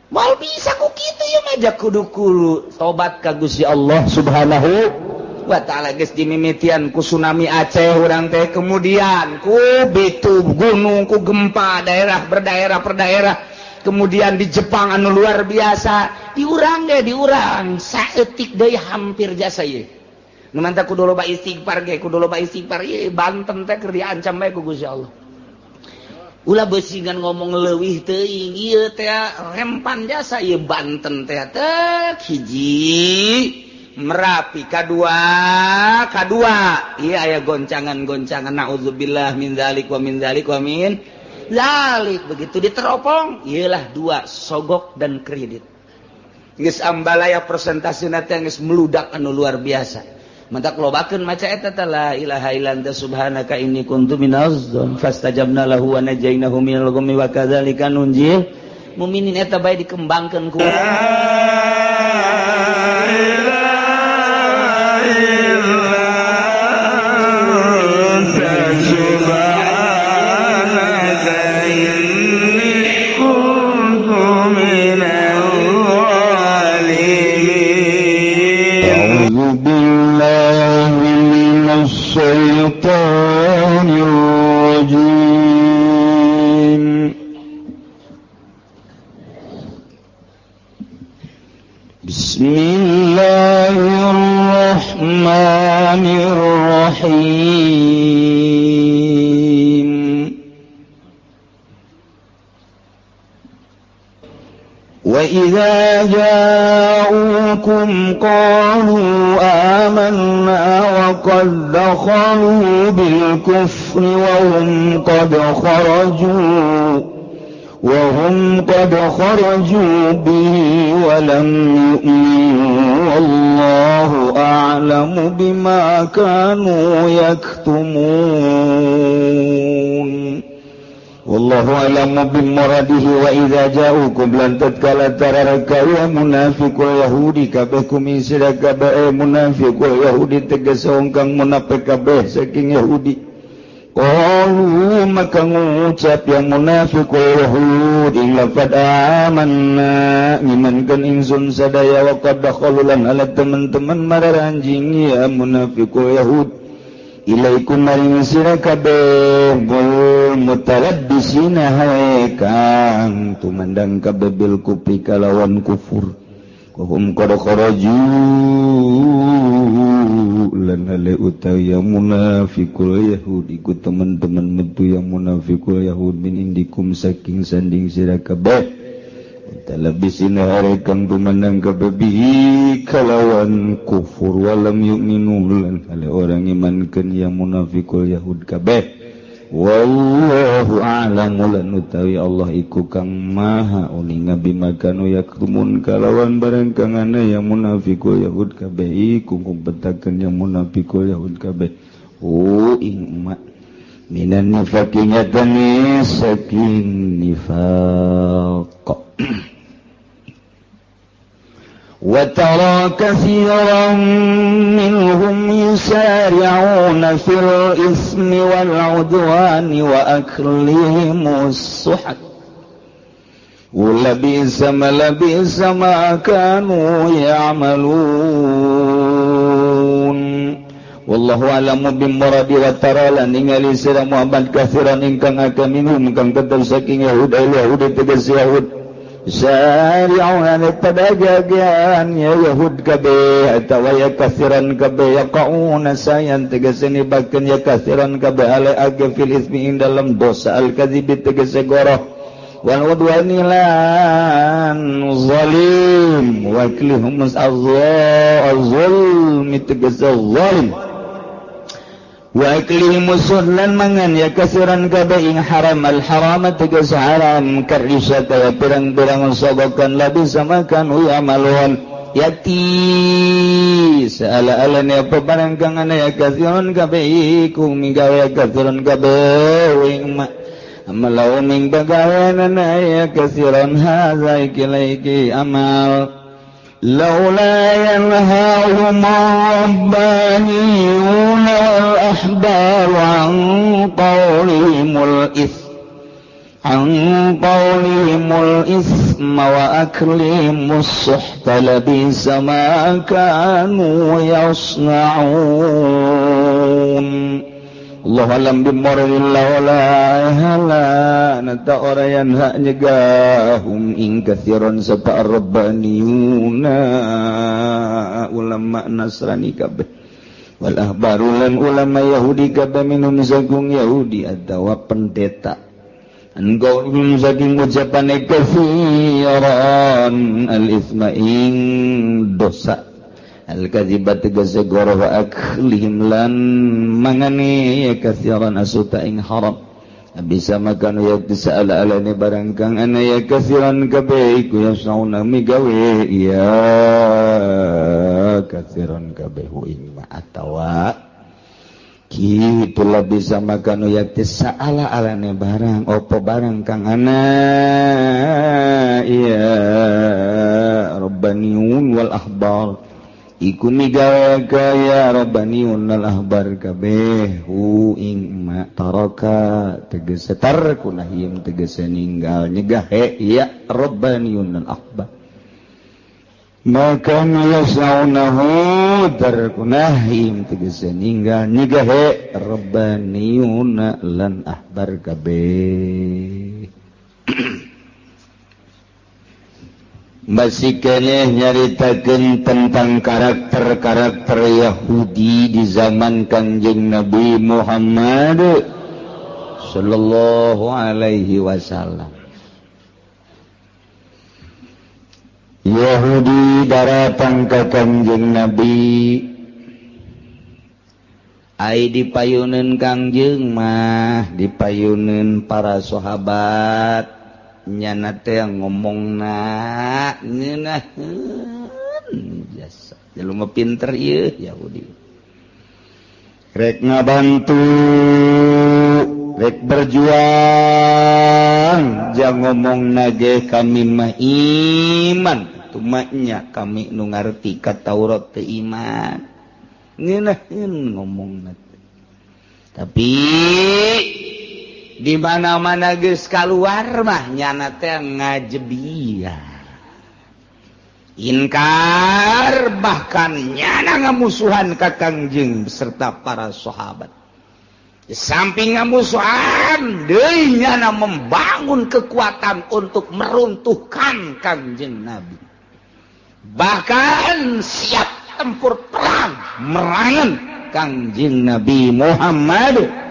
mal bisa ku kitu ya mah kudu tobat ka Gusti Allah Subhanahu wa taala. Geus dimimitian ku tsunami Aceh urang teh, kemudian ku bitu gunung, ku gempa daerah berdaerah kemudian di Jepang anu luar biasa, diurang saeutik deui hampir jasa ye. Nu mantap kudu loba istighfar ye, Banten teh keur diancam bae ku Gusti Allah. Ulah beusingan ngomong leuwih teuing ieu teh rempan jasa ye Banten teh hiji Merapi kadua iya aya goncangan naudzubillah min dzalik wa min dzalik wa min dzalik. Begitu diteropong iyalah dua sogok dan kredit geus ambalaya persentasina teh geus meludak anu luar biasa. Mantap lobakeun maca eta teh la ilaha illa anta subhanaka inni kuntu minaz zalimin fastajabna lahu wa najainahu minal ghammi wa kadzalika nunjil mukminin. Eta bae dikembangkeun ku Bismillahirrahmanirrahim. Wa idza ja'ukum qalu amanna wa qad dakhalu bil kufri wa hum qad kharaju bihi wa lam yu'minu wallahu a'lamu bima kanu yaktumun. Wallahu a'lamu bimuradihi. Wa idza ja'ukum lan tatkala tararaka ya munafiqul yahudi kabeh kumisira kabeh munafiqul yahudi tegas kang munafik kabeh saking yahudi. Qalu maka ngucap yang munafiqul yahudi laqad amanna imankeun ingsun sadaya wa qad dakhalulan ala teman-teman mararanjing ya munafiqul yahud ilaikum maring sira kabeh bul mutalabbisina haikang tumandang kabeh bil kufri kalawan kufur hum qad kharaju lan hale utawi yang munafiqul yahudi ku teman-teman metu yang munafiqul yahud min indikum saking sanding sira kabeh talabisina haikang tumandang kabeh bihi kalawan kufur walam yu'minu lan hale orang imankeun yang munafiqul yahud kabeh. Wallahu a'lamu lan utawi Allah iku kang maha uninga bima kanu yaktumun kalawan barang kang ana yang munafiqul yahud kabeh iku kumpetakeun yang munafiqul yahud kabeh ingma minan nifaqi nyatani saking nifaq. وَتَرَى كَثِيرًا مِّنْهُمْ يُسَارِعُونَ فِي الْإِثْمِ وَالْعُدْوَانِ وَأَكْلِهِمُ السُّحْتَ وَلَبِئْسَ مَا كَانُوا يَعْمَلُونَ Wallahu a'lamu bimuradi. Wa tara lan ningali sira Muhammad katsiran ingkang akeh minhum kang tetep saking Yahudi tegas Yahud sari'una nipadagian ya Yahud kabeh atawa ya kasiran kabeh yaqauna sayan tegese nibakeun ya kasiran kabeh ale age fil ismi ing dalam dosa al kadzibi tegese goroh wal udwani lan zalim wa klihum az-zulm tegese zalim wa aklihim musullan mangan ya kasiran kabeh ing haram al haram tegas haram karisata ya pirang-pirang sogokan labi sama kan amalun yati saala-ala ne apa barang kang ana ya kasiran kabeh iku minggawe kasiran kabeh ing amalau ming bagawana ya kasiran hadza iki amal لولا ينهاهم الربانيون والأحبار عن قولهم الإثم an qawlimul isma wa aklimus suhta labisa ma kanu yasna'un. Allah alam bimorrillah wala hala nata orayan hak nyegahum ing kathiron sapa rabbaniyuna ulama Nasrani kabeh wal ahbarulan ulama Yahudi kabeh minum sagung Yahudi atawa pendeta engkau saking ucapan kathiran al-ithma ing dosa al-kadzibat tegese goro wa aklihim lan mangane ya kathiran asuta ing haram bisa makan ya disala alane barang kang ana ya kathiran kabeh iku yasauna migawe ya kathiran kabeh ing ma atawa kitulah bisa makan ya disala alane barang opo barang kang ana ya rabbaniun wal ahbar iku migawe kaya rabbaniyun al-ahbar kabeh hu ing ma taraka tegese tarkunahim tegese ninggal nyegahe ya rabbaniyun al-ahbar maka yasaunahu tarkunahim tegese ninggal nyegahe rabbaniyun lan ahbar kabeh. Masih keneh nyaritakeun tentang karakter-karakter Yahudi di zaman Kanjeng Nabi Muhammad sallallahu alaihi wasallam. Yahudi datang ke Kanjeng Nabi ai dipayuneun Kangjeng mah dipayuneun para sahabat nyana teh ngomongna ngeunaheun jasa jelema pinter ieu Yahudi rek ngabantu rek berjuang jang ngomongna ge kami mah iman tumanya kami nu ngarti ka Taurat teh iman ngeunaheun ngomongna tapi di mana-mana geus kaluar mah nyana teh ngajebiah inkar bahkan nyana ngamusuhan ka Kangjeng beserta para sahabat samping ngamusuhan deui nyana membangun kekuatan untuk meruntuhkan Kangjeng Nabi bahkan siap tempur perang merangan Kangjeng Nabi Muhammad.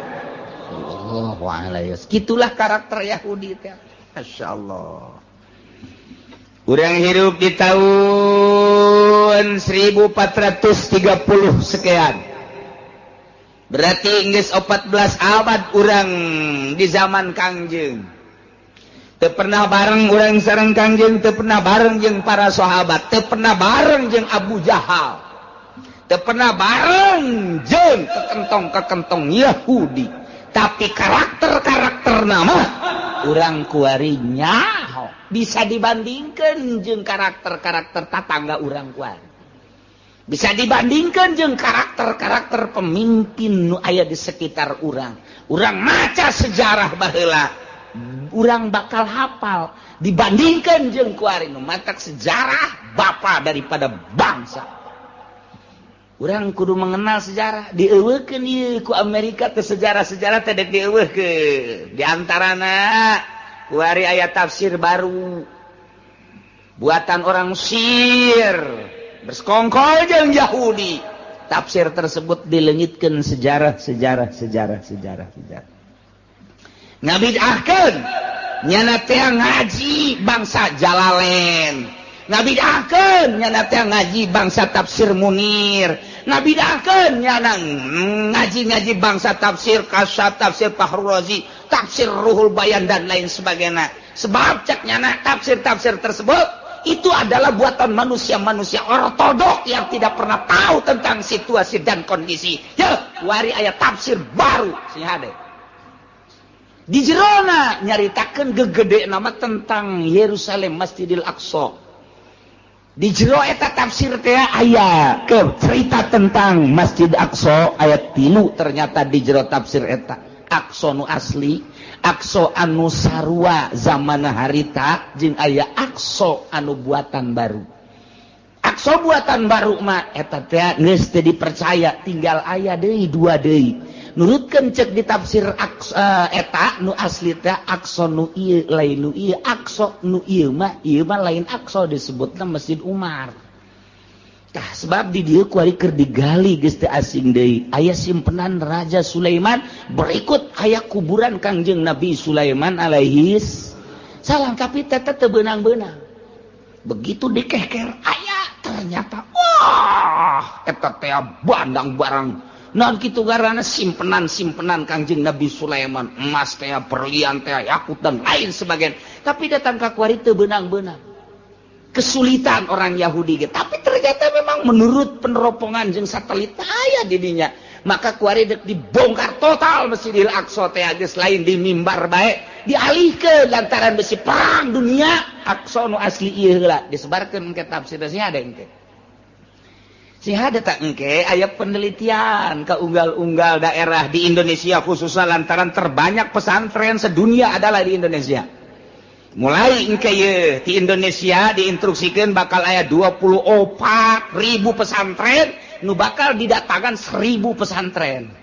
Gitulah karakter Yahudi teh. Masyaallah. Urang hidup di tahun 1430 sekian. Berarti geus 14 abad urang di zaman Kangjeng. Teu pernah bareng urang sareng Kangjeng, teu pernah bareng jeung para sahabat, teu pernah bareng jeung Abu Jahal. Teu pernah bareng jeung kekentong-kekentong Yahudi. Tapi karakter-karakter nama urang kuari nyaho bisa dibandingkan jeung karakter-karakter tetangga urang kuari bisa dibandingkan jeung karakter-karakter pemimpin nu aya di sekitar urang maca sejarah baheula urang bakal hafal dibandingkan jeung kuari nu matak sejarah bapa daripada bangsa. Urang kudu mengenal sejarah, dieuweukeun ieu ku Amerika teh sejarah-sejarah teh dieuweukeun. Di antarana kuari aya tafsir baru buatan orang Mesir bersekongkol jeung Yahudi. Tafsir tersebut dileungitkeun sejarah. Ngabidahkeun nyana teh ngaji bangsa Jalalain. Ngabidahkeun nyana teh ngaji bangsa tafsir Munir, ngabidahkeun nyana ngaji bangsa tafsir Kasyaf, tafsir Fakhrul Razi, tafsir Ruhul Bayan dan lain sebagainya. Sebab cek nyana tafsir-tafsir tersebut itu adalah buatan manusia-manusia ortodok yang tidak pernah tahu tentang situasi dan kondisi. Ya, wari aya tafsir baru sing hade. Di jerona nyaritakeun gegede nama tentang Yerusalem Masjidil Aqsa. Di jero eta tafsir teh aya ke cerita tentang Masjid Aqsa ayat 3 ternyata di jero tafsir eta Aqsa nu asli Akso anu sarua zaman harita jeung aya akso anu buatan baru. Akso buatan baru mah eta teh geus teu dipercaya, tinggal aya deui dua deui. Nurutkeun cek di tafsir eta nu asli teh akso nu ieu lain nu ieu, akso nu ieu mah lain akso disebutna Masjid Umar. Tah sebab di dieu kuari keur digali geus teu asing deui. Aya simpenan Raja Sulaiman, berikut aya kuburan Kangjeng Nabi Sulaiman alaihis salam, tapi teh teu beunang-beunang. Begitu dikeker aya ternyata wah eta teh bandang barang. Naon kitu ngaranna simpenan Kangjeng Nabi Sulaiman, emas teh, berlian teh, yakut dan lain sebagainya. Tapi datang ka kuari teu beunang-beunang. Kesulitan orang Yahudi gitu. Tapi ternyata memang menurut peneropongan jeung satelit aya di dinya. Maka kuari dek dibongkar total Masjidil Aqsa teh geus lain di mimbar bae, dialihkeun lantaran besi perang dunia. Aqsa nu asli ieu heula disebarkeun ke tafsir si ada engke. Si ada tak engke aya penelitian ka unggal-unggal daerah di Indonesia khususnya lantaran terbanyak pesantren sedunia adalah di Indonesia. Mulai engke ye di Indonesia diinstruksikan bakal aya 24.000 pesantren nu bakal didatangkan 1.000 pesantren.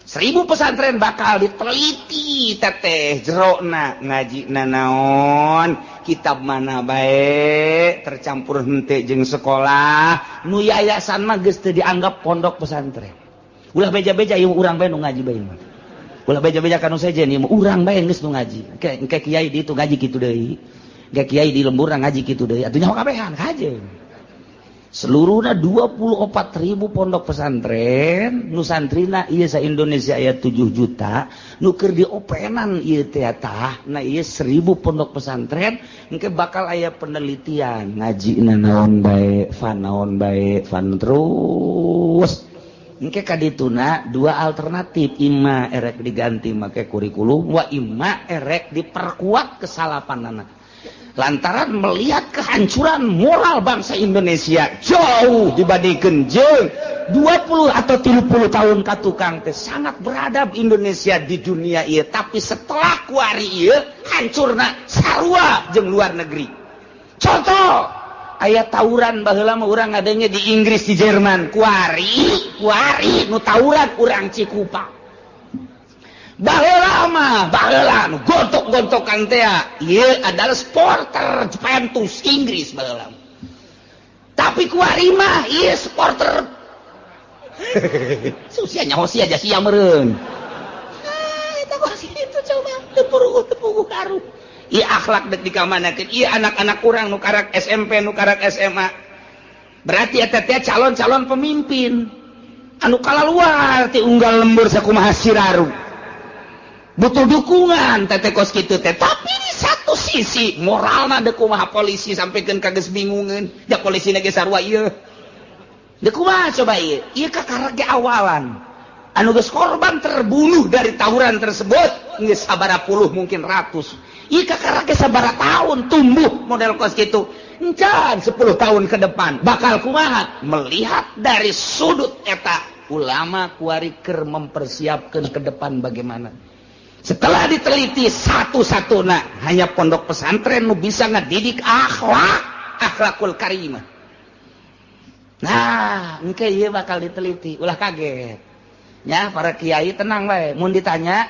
1.000 pesantren bakal diteliti teteh jerona ngaji naon, kitab mana bae, tercampur henteu jeung sekolah, nu yayasan mah geus teu dianggap pondok pesantren. Ulah beja-beja ieu urang bae nu ngaji bae mah. Ulah beja-beja kanu sejen ieu urang bae geus nu ngaji. Engke kiai di itu ngaji kitu deui. Engke kiai di lembur ngaji kitu deui. Atuh nyaho kabehan kajeun. Seluruhna 24.000 pondok pesantren nu santrina ieu sa Indonesia aya 7 juta nu keur diopenan ieu teh tah. Nah ieu 1.000 pondok pesantren engke bakal aya penelitian ngajina naon bae, naon bae, terus. Engke kadituna dua alternatif, imma erek diganti make kurikulum wa imma erek diperkuat kesalapanana. Lantaran melihat kehancuran moral bangsa Indonesia jauh dibandingkan jeung 20 atau 30 tahun katukang teh sangat beradab Indonesia di dunia ieu, tapi setelah kuari ieu hancurna sarua jeung luar negeri. Contoh aya tawuran baheula mah urang ngadenge di Inggris di Jerman, kuari nu tawuran urang Cikupa. Baheula nu gontok-gontokan teh ieu adalah supporter Juventus Inggris baheula. Tapi kuari mah ieu supporter susia nyaho sia aja sia meureun. Eta kok kitu coba teu karu. Ieu akhlak dek dikamanakeun. Ieu anak-anak urang nu karak SMP nu karak SMA. Berarti eta teh calon-calon pemimpin anu kalaluar ti unggal lembur sakumaha siraru. Butuh dukungan teh kos kitu teh. Tapi di satu sisi moralna deuk kumaha polisi sampikeun ka geus bingungeun. Da polisina ge sarua ieu. Deuk kumaha coba ieu? Ieu kakarage awalan. Anu geus korban terbunuh dari tawuran tersebut geus sabaraha puluh mungkin ratus. Ieu kakarage sabaraha tahun tumbuh model kos kitu. Encan 10 tahun ke depan bakal kumaha? Melihat dari sudut eta ulama kuari keur mempersiapkan ke depan bagaimana. Setelah diteliti satu-satuna hanya pondok pesantren nu bisa ngadidik akhlakul karimah. Nah, engke ieu bakal diteliti, ulah kaget. Nya para kiai tenang bae, mun ditanya,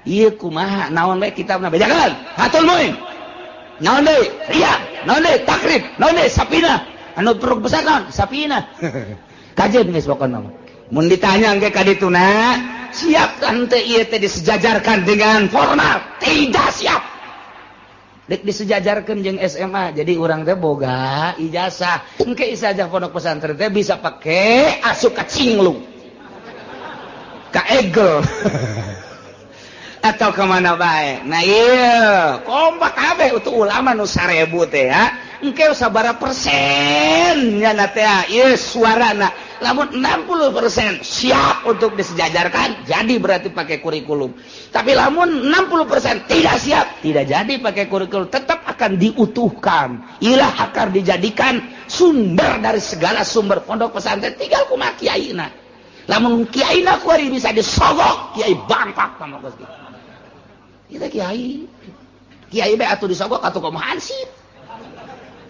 ieu kumaha naon bae kitabna bejakeun. Hatul muin. Naon deui? Riyad. Naon deui? Takrib. Naon deui? Sapina. Anu peruk besar naon? Sapina. Kajeun geus pokona. Mun ditanya engke ka dituna, siapkan teh ieu teh disejajarkan dengan formal? Tidak siap. Dek disejajarkan jeung SMA. Jadi urang teh boga ijazah. Engke ijazah pondok pesantren teh bisa pake asup ka cinglung. Ka egel. Atau kemana bae. Nah iya kompak kabeh utuh ulama nu 1000 teh ya. Engke sabaraha persen nya teh ieu suarana. Lamun 60% siap untuk disejajarkan, jadi berarti pakai kurikulum. Tapi lamun 60% tidak siap, tidak jadi pakai kurikulum, tetap akan diutuhkan. Ilah akan dijadikan sumber dari segala sumber pondok pesantren. Tinggal kumaha kiaina. Lamun kiaina kuari bisa disogok, kiai bangpak sama kos. Kita kiai be atuh disogok atuh kumaha hansip.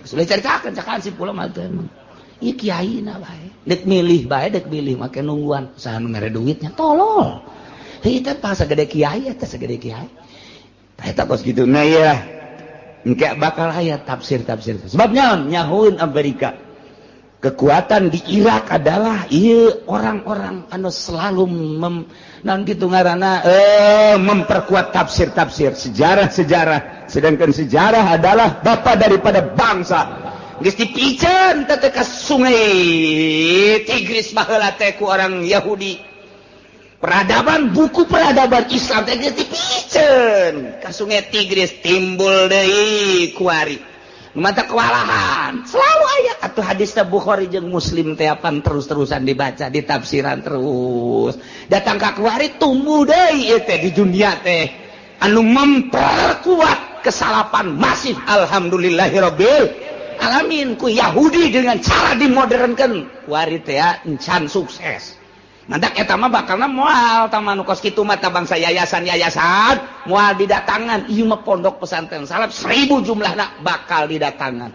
Sudah caritakeun cak hansip kula mah teh. Ieu kiaina bae. Dek milih make nungguan saha nu mere duitnya tolol. Heuh teh pas sagede kiai eta sagede kiai. Eta kos kitu na ieu. Engke bakal aya tafsir-tafsir. Sebabnya nyahuin Amerika. Kekuatan di Irak adalah orang-orang anu selalu memperkuat tafsir-tafsir sejarah-sejarah, sedangkan sejarah adalah bapa daripada bangsa. Geus dipikeun teh ka sungai Tigris baheula teh ku orang Yahudi. Buku peradaban Islam teh geus dipikeun ka sungai Tigris, timbul deui kuari. Mata kewalahan selalu aya atuh hadisna Bukhari jeung Muslim teh apan terus-terusan dibaca ditafsiran terus datang ka kuari tumbuh deui ieu teh di dunia teh anu memperkuat kesalapan masif alhamdulillahirabbil alamin ku Yahudi dengan cara dimodernkeun kuari teh encan sukses. Mantak eta mah bakalna moal tamanu kos kitu mah bangsa yayasan-yayasan moal didatangan ieu mah pondok pesantren salaf 1000 jumlahna bakal didatangan.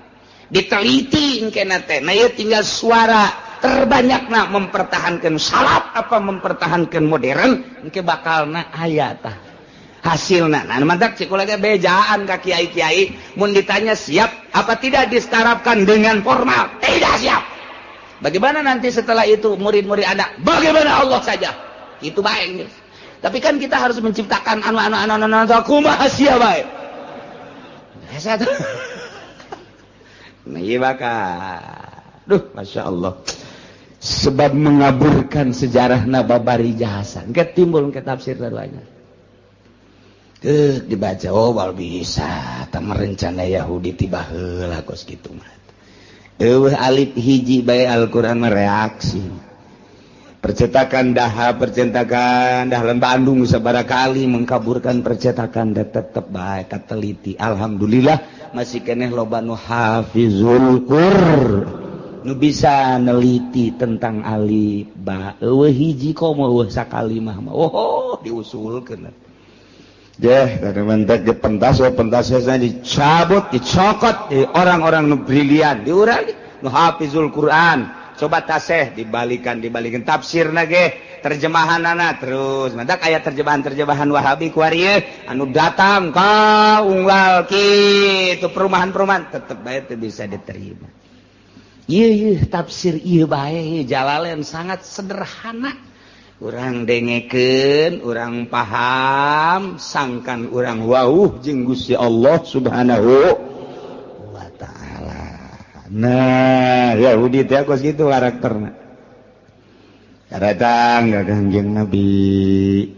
Diteliti engkena teh. Nah ieu tinggal suara terbanyakna mempertahankan salaf apa mempertahankan modern engke bakalna aya tah. Hasilna. Nah mantak cik ulah bejaan ka kiai-kiai mun ditanya siap apa tidak disetarapkan dengan formal? Tidak siap. Bagaimana nanti setelah itu murid-murid Anda? Bagaimana Allah saja? Itu baik. Tapi kan kita harus menciptakan anu kumaha sia bae. Satu. Nah, iya bakal. Masya Allah. Sebab mengaburkan sejarah nababari jahasan. Ketimbul ke tafsir terbanyak. Dibaca, wal bisa. Tak merencana Yahudi tiba heula kos gitu mah. Alif hiji bae Al-Quran mereaksi percetakan dahlan Bandung sabaraha kali mengkaburkan percetakan dan tetep bae kateliti alhamdulillah masih keneh loba nu hafizul Qur'an nu bisa neliti tentang alif ba hiji komo sakalimah mah diusulkeun kada mentek di pentasnya dicabut, dicokot orang-orang nu brilian, diurang nu hafizul Quran. Coba taseh dibalikan tafsirna ge, terjemahanana terus. Mentak aya terjemahan Wahabi ku ari anu datang ka unggal kitu perumahan-perumahan tetep bae teu bisa diterima. Ieu tafsir ieu bae Jalalain sangat sederhana. Urang dengekeun, urang paham, sangkan urang wauh jeung Gusti Allah Subhanahu wa taala. Nah, Yahudi teh kos kitu karakterna. Datang ka Kangjeng Nabi.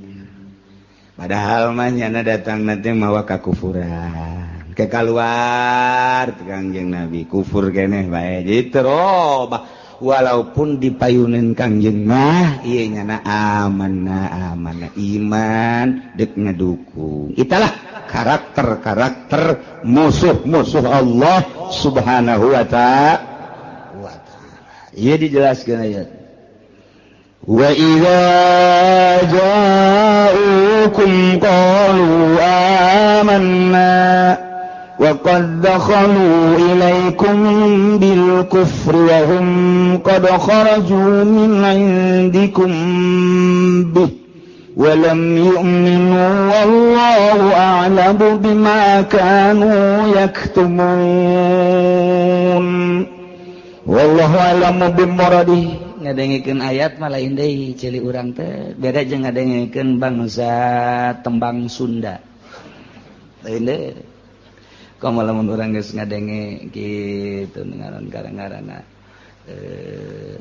Padahal mah nyana datang teh mawa kakufuran. Kekaluar teh Kangjeng Nabi, kufur keneh bae. Jadi terobah walaupun dipayunin Kangjeng mah ieu nyana amanna iman deuk ngadukung. Italah karakter musuh-musuh Allah Subhanahu wa ta'ala. Ieu dijelaskeun aya. Wa idza ja'ukum qalu amanna وَقَدْ دَخَلُوا إِلَيْكُمْ بِالْكُفْرِ وَهُمْ قَدْ خَرَجُوا مِنْ عِنْدِكُمْ بِهِ وَلَمْ يُؤْمِنُوا وَاللَّهُ أَعْلَمُ بِمَا كَانُوا يَكْتُمُونَ وَاللَّهُ أَعْلَمُ بِمُرَادِهِ. Ngadengikeun ayat mah lain deui cili urang teh beda jeung ngadengikeun bangsa tembang Sunda. Lain deui. Kamu lamun urang geus ngadenge kitu ngaran garang-garana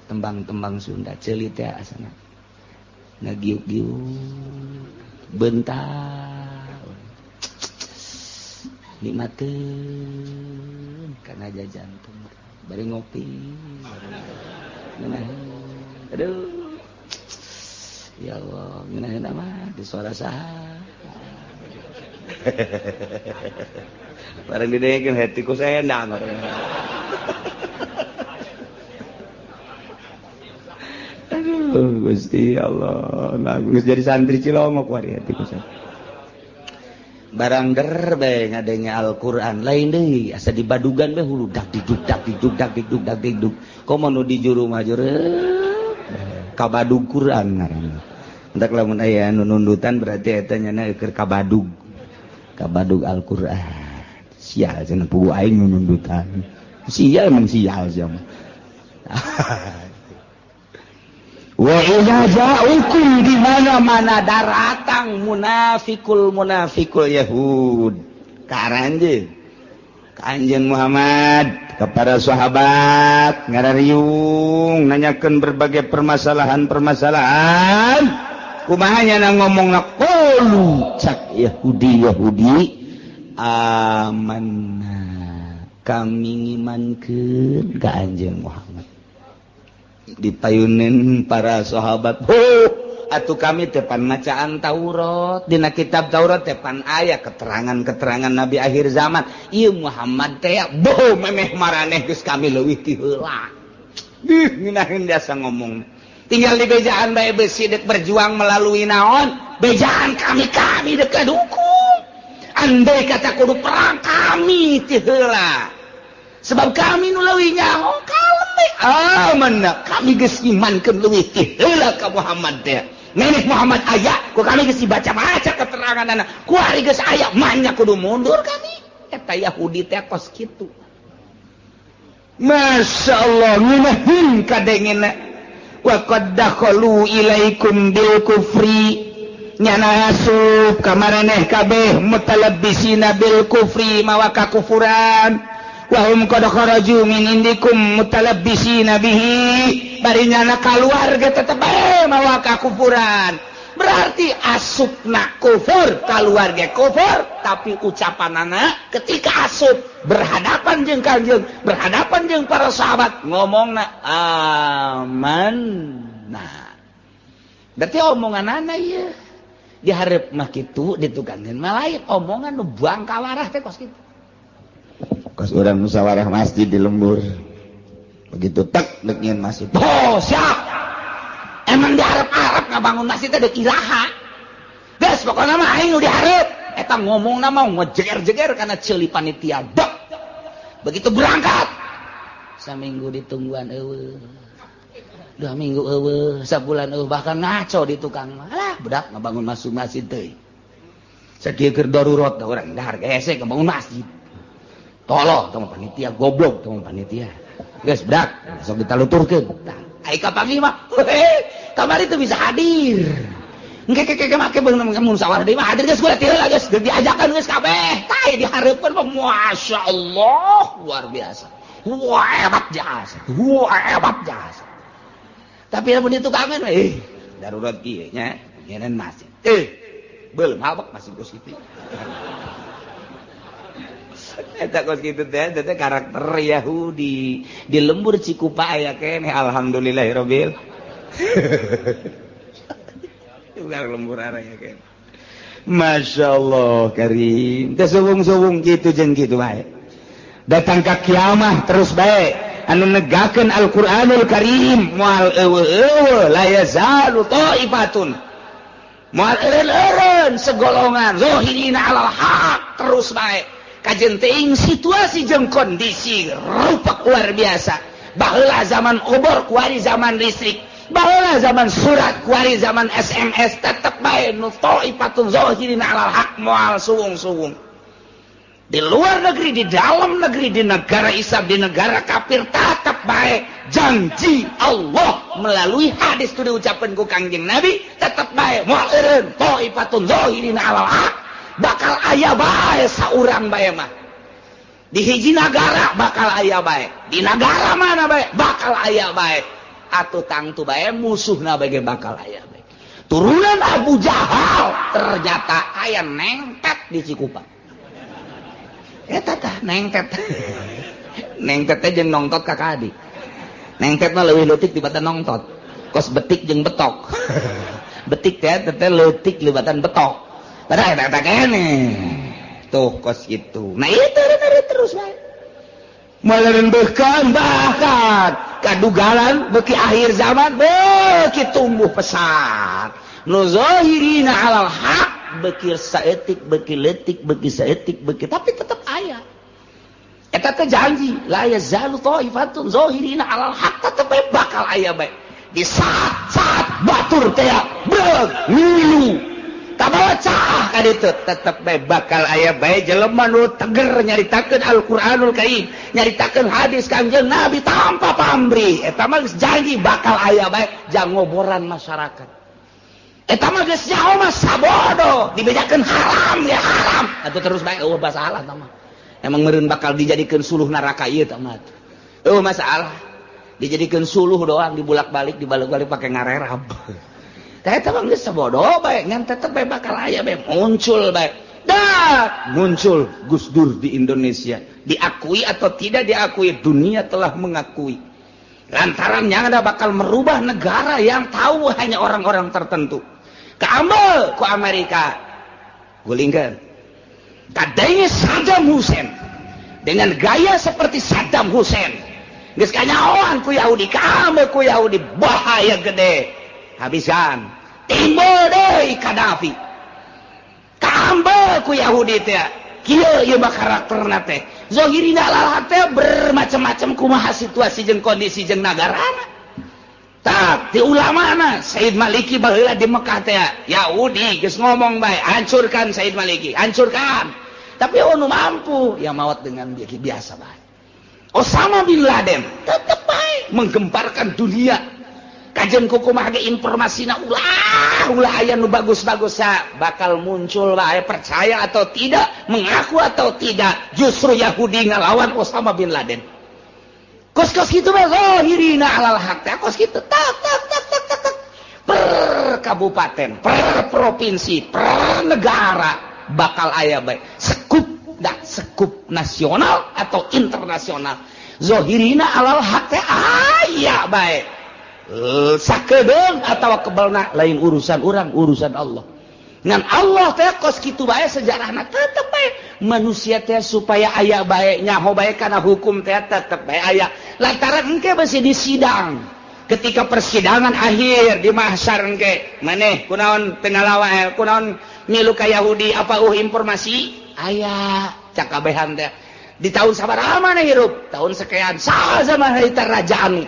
tembang-tembang Sunda ceuli teh asana ngagiuk-giuk bentar nikmateun kana jantung bari ngopi aduh ya Allah ngeunaheun mah di suara saha barang didengekeun hati ku sendang. Aduh Gusti Allah, nah geus jadi santri Cilongok wari hati ku. barang gerbe ngadenge Al-Qur'an lain deui asa di badugan we hulu dak diduk komo nu di juru mah kabadug Quran ngaranna entak lamun aya nu nundutan berarti eta nya keur kabadug Al-Qur'an sial cenah pugu aing nu nundutan sial emang sial sia mah wa idza ja'ukum di mana-mana daratang munafikul yahud ka anjeun Muhammad kepada sahabat ngarariung nanyakeun berbagai permasalahan kumaha nya ngomongna qalu cak Yahudi amanna kami ngimankeun ka anjeun Muhammad dipayunin para sahabat atuh kami tepan macaan Taurat dina kitab Taurat tepan aya keterangan Nabi akhir zaman ieu Muhammad teh memeh maraneh geus kami leuwih ti heula ngeunaheun biasa ngomong tinggal di bejaan bae besi dek berjuang melalui naon bejaan kami dek dukung andai kata kudu perang kami ti heula sebab kami nu leuwih nyaho amanna kami geus imankeun leuwih ti heula ka Muhammad teh nenek Muhammad aya ku kami geus baca-baca keteranganna ku ari geus aya manya kudu mundur kami eta Yahudi teh kos kitu masyaallah ngunahin kadengena wa qad dakhalu ilaikum bil kufri nyana asup ka maraneh kabeh mutalabbisina bil kufri mawa kakufuran wahum qad kharaju min indikum mutalabbisina bihi bari nyana kaluarga tetep bae mawa kakufuran berarti asupna kufur kaluarga kufur tapi ucapanana ketika asup berhadapan jeung kanjeung berhadapan jeung para sahabat ngomongna aman nah berarti omonganana ieu di hareup mah kitu ditukankeun mah lain omongan nu buang kawarah teh kos kitu kos urang musyawarah masjid di lembur begitu tek dek nyeun masjid siap emang di hareup ngabangun masjid teh dek ilaha geus pokona mah aing nu di hareup eta ngomongna mah ngejeger-jeger kana ceuli panitia dek begitu berangkat saminggu ditungguan eueuh 2 minggu eueuh sabulan eueuh bahkan ngaco di tukang alah budak ngabangun masjid teh sakieu keur darurat da urang dahar hese ngabangun masjid tolong teman panitia goblok teman panitia guys bedak sok ditaluturkeun ai ka panglima kamari teu bisa hadir engke make beunang musyawarah deui mah hadir geus kudu heula geus diajakan geus kabeh tai dihareupeun mah masyaallah luar biasa hebat jasa tapi lamun itu kangen darurat kieu nya nyeun masjid belum habak masih geus kitu eta kos kitu teh karakter Yahudi di lembur Cikupa aya keneh alhamdulillahirabbil ulah lembur aya keneh masyaallah karim teh suwung-suwung kitu jeung kitu bae datang ka kiamah terus bae anu negakeun Al-Qur'anul Karim moal eueuh la yazalu taifatun moal eureun segolongan zahirina alal haq terus bae kajen teuing situasi jeung kondisi rupak luar biasa baheula zaman obor kuari zaman listrik baheula zaman surat kuari zaman SMS tetep bae nu taifatun zahirina alal haq moal suwung-suwung di luar negeri di dalam negeri di negara Islam di negara kafir tetep bae janji Allah melalui hadis tu diucapkeun ku Kangjeng Nabi tetep bae moal eureun taifatun zahirina alal haq bakal aya bae saurang bae mah di hiji nagara bakal aya bae di negara mana bae bakal aya bae atuh tangtu bae musuhna bae bakal aya bae turunan Abu Jahal ternyata aya nengtet di Cikupa eta tah nengtet teh jeung nongtot kakak adik nengtet mah leuwih leutik dibatan nongtot kos betik jeung betok betik teh leutik libatan betok padahal eta kene tuh kos gitu nah itu terus bae meureun bahkan kadugalan beuki akhir zaman beuki tumbuh pesat nu zahirina alal haq bekir saetik beki letik beki saetik beki tapi tetap aya eta teh janji la yazalu thaifatun zahirina alal haq tetep bakal aya bae di saat batur teh breg ngilu tabawa caah ka ditu tetep bae bakal aya bae jelema nu teger nyaritakeun Al-Qur'anul Karim nyaritakeun hadis Kangjeng Nabi tanpa pamrih eta mah janji bakal aya bae jang ngoboran masyarakat eta mah geus nyaho mah sabodo dibejakeun haram ya haram atuh terus bae eueuh masalah tah mah emang meureun bakal dijadikeun suluh neraka ieu tah mah eueuh masalah dijadikeun suluh doang dibulak-balik dibalik-balik pake ngarerab tah eta mah geus sabodo bae ngan tetep bae bakal aya bae muncul bae dah muncul Gus Dur di Indonesia diakui atau tidak diakui dunia telah mengakui lantarannya ada bakal merubah negara yang tahu hanya orang-orang tertentu keambil ku Amerika gulingkeun kadenge Saddam Hussein dengan gaya seperti Saddam Hussein geus kanyahoan ku Yahudi keambil ku Yahudi bahaya gede habisan timbul deui Qaddafi keambil ku Yahudi teh kieu ieu mah karakterna teh zahirina alal teh bermacam-macam kumaha situasi jeung kondisi jeung nagarana tah ti ulamana Said Maliki baheula di Mekah teh Yahudi geus ngomong bae hancurkan Said Maliki hancurkan tapi anu mampu ya maut dengan biasa bae Osama bin Laden tetep bae menggemparkan dunia kajen kukumaha ge informasina ulah aya nu bagus-bagus bakal muncul bae percaya atau tidak mengaku atau tidak justru Yahudi ngalawan Osama bin Laden kos-kos kitu mah zahirina alal haq kos kitu tak per kabupaten per provinsi per negara bakal aya bae sekup nasional atau internasional zahirina alal haq aya bae sakedeung atawa kebelna lain urusan urang urusan Allah ngan Allah teh kos kitu bae sejarahna tetep bae manusia teh supaya aya bae nyaho bae kana hukum teh tetep bae aya lantaran engke masih di sidang ketika persidangan akhir di mahsyar engke maneh kunaon penalawa kunaon milu ka Yahudi apa informasi aya cakabehan teh di tahun sabaraha maneh hirup tahun sekian saha zaman harita rajaan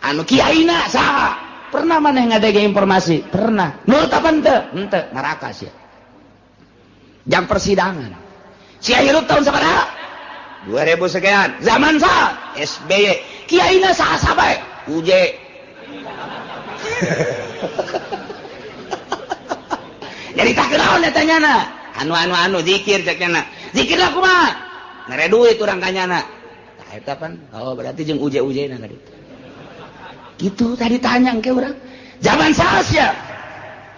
anu kiaina saha pernah maneh ngadege informasi pernah nurut apa henteu neraka sia jam persidangan sia hirup tahun sabaraha 2000 sekian zaman saha SBY kiaina saha bae UJ jadi tak kenaon eta nyana anu zikir cek nyana zikir lah kumaha ngare duit urang kanyana tah eta pan oh berarti jeung UJ-UJ na tadi gitu tadi tanya ke orang zaman saha sia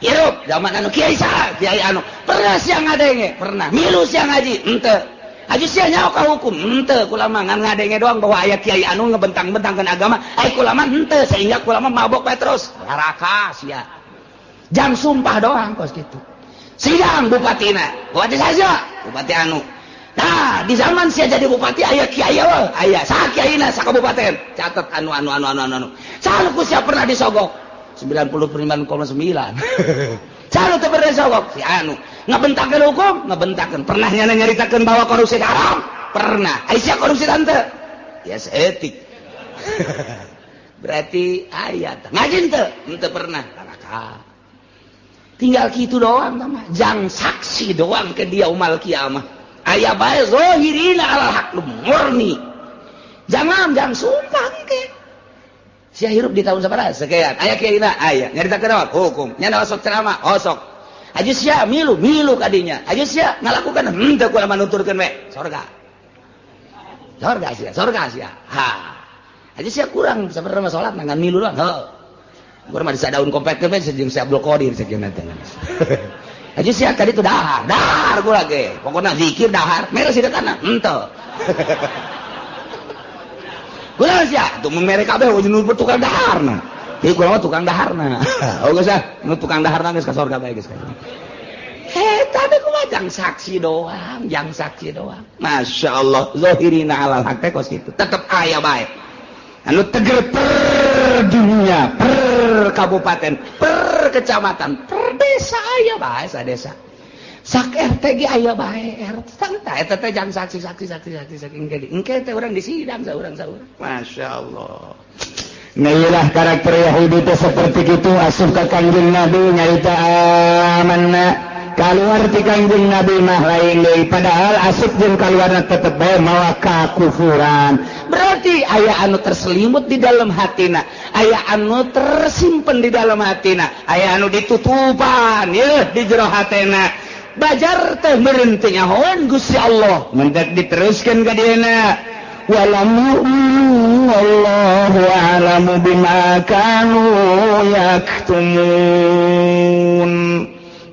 hirup zaman anu kiai saha kiai anu pernah sia ngadenge pernah milu sia ngaji henteu haji sia nyaho ka hukum henteu kulama ngan ngadenge doang bahwa aya kiai anu ngebentang-bentangkeun agama ai kulama henteu sehingga kulama mabok bae terus neraka sia jam sumpah doang kos kitu sidang bupatina bupati saja bupati anu nah di zaman sia jadi bupati aya kiai aya saha kiaina sa kabupaten catet anu saha ku sia pernah disogok 99,9 saha teu pernah disogok si anu ngabentakeun hukum ngabentakeun pernah nyaritakeun bahwa korupsi haram pernah ai sia korupsi tante ya etik berarti aya ngaji henteu pernah neraka tinggal kitu doang mah jang saksi doang ke dia umal kiamah aya bae zahirina alal haq murni jangan sumpah ke sia hirup di tahun sabaraha sekian aya kiaina aya nyaritakeun naon hukum nya osok ceramah osok aja sia milu kadinya aja sia ngalakukan henteu kudu manuturkeun we surga sia ha aja sia kurang sabarema salat ngan milu doang heuh urang mah disadaun kompetkeun we jeung si Abdul Qadir sakieu teh aja sia tadi itu dahar gula ge pokoknya zikir dahar mere sida kana henteu gula sia tuh mere kabeh nu tukang daharna ieu gula mah tukang daharna geus nu tukang daharna geus ka surga bae geus tapi kumaha jang saksi doang masyaallah zahirina alal haq kos kitu tetep aya bae anu teger per dunia per kabupaten per kecamatan per desa aya bae sa desa sak RT ge aya bae santai eta teh jang saksi engke teh urang disidang saurang masyaallah. Nah iyalah karakter Yahudi teh seperti itu asup ka Kangjeng Nabi nyarita amanna kaluar ti Kangjeng Nabi mah lain deui padahal asup jeung kaluarna tetep bae mawa kakufuran. Berarti aya anu terselimut di dalam hatina, aya anu tersimpen di dalam hatina, aya anu ditutupan ye di jero hatena. Bajar teh meureun teh nyahoan Gusti Allah mentek diteruskeun ka dieuna walam yu'minu wallahu a'lamu bima kanu yaktumun.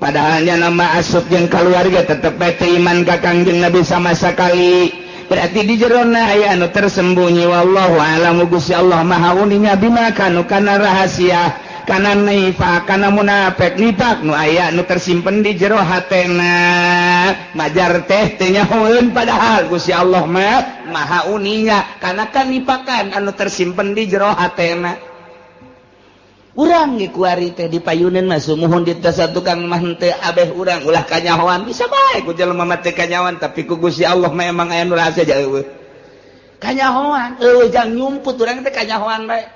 Padahal nama asup jeung keluarga tetep bae iman ka Kangjeng Nabi sama sakali. Berarti di jerona aya anu tersembunyi wallahu a'lamu Gusti Allah maha uninya bima kanu kana rahasia kana nifaq kana munafik nifaq nu aya nu tersimpen di jero hatena. Majar teh teu nyahoeun padahal Gusti Allah mah maha uninya kana kanipakan anu tersimpen di jero hatena. Urang ge kuari teh dipayuneun mah sumuhun di tasa tukang mah teu abeh urang ulah kanyahoan bisa bae ku jelema mah teu kanyahoan tapi ku Gusti Allah mah emang aya nu rahasia eueuh. Kanyahoan eueuh jang nyumput urang teh kanyahoan bae.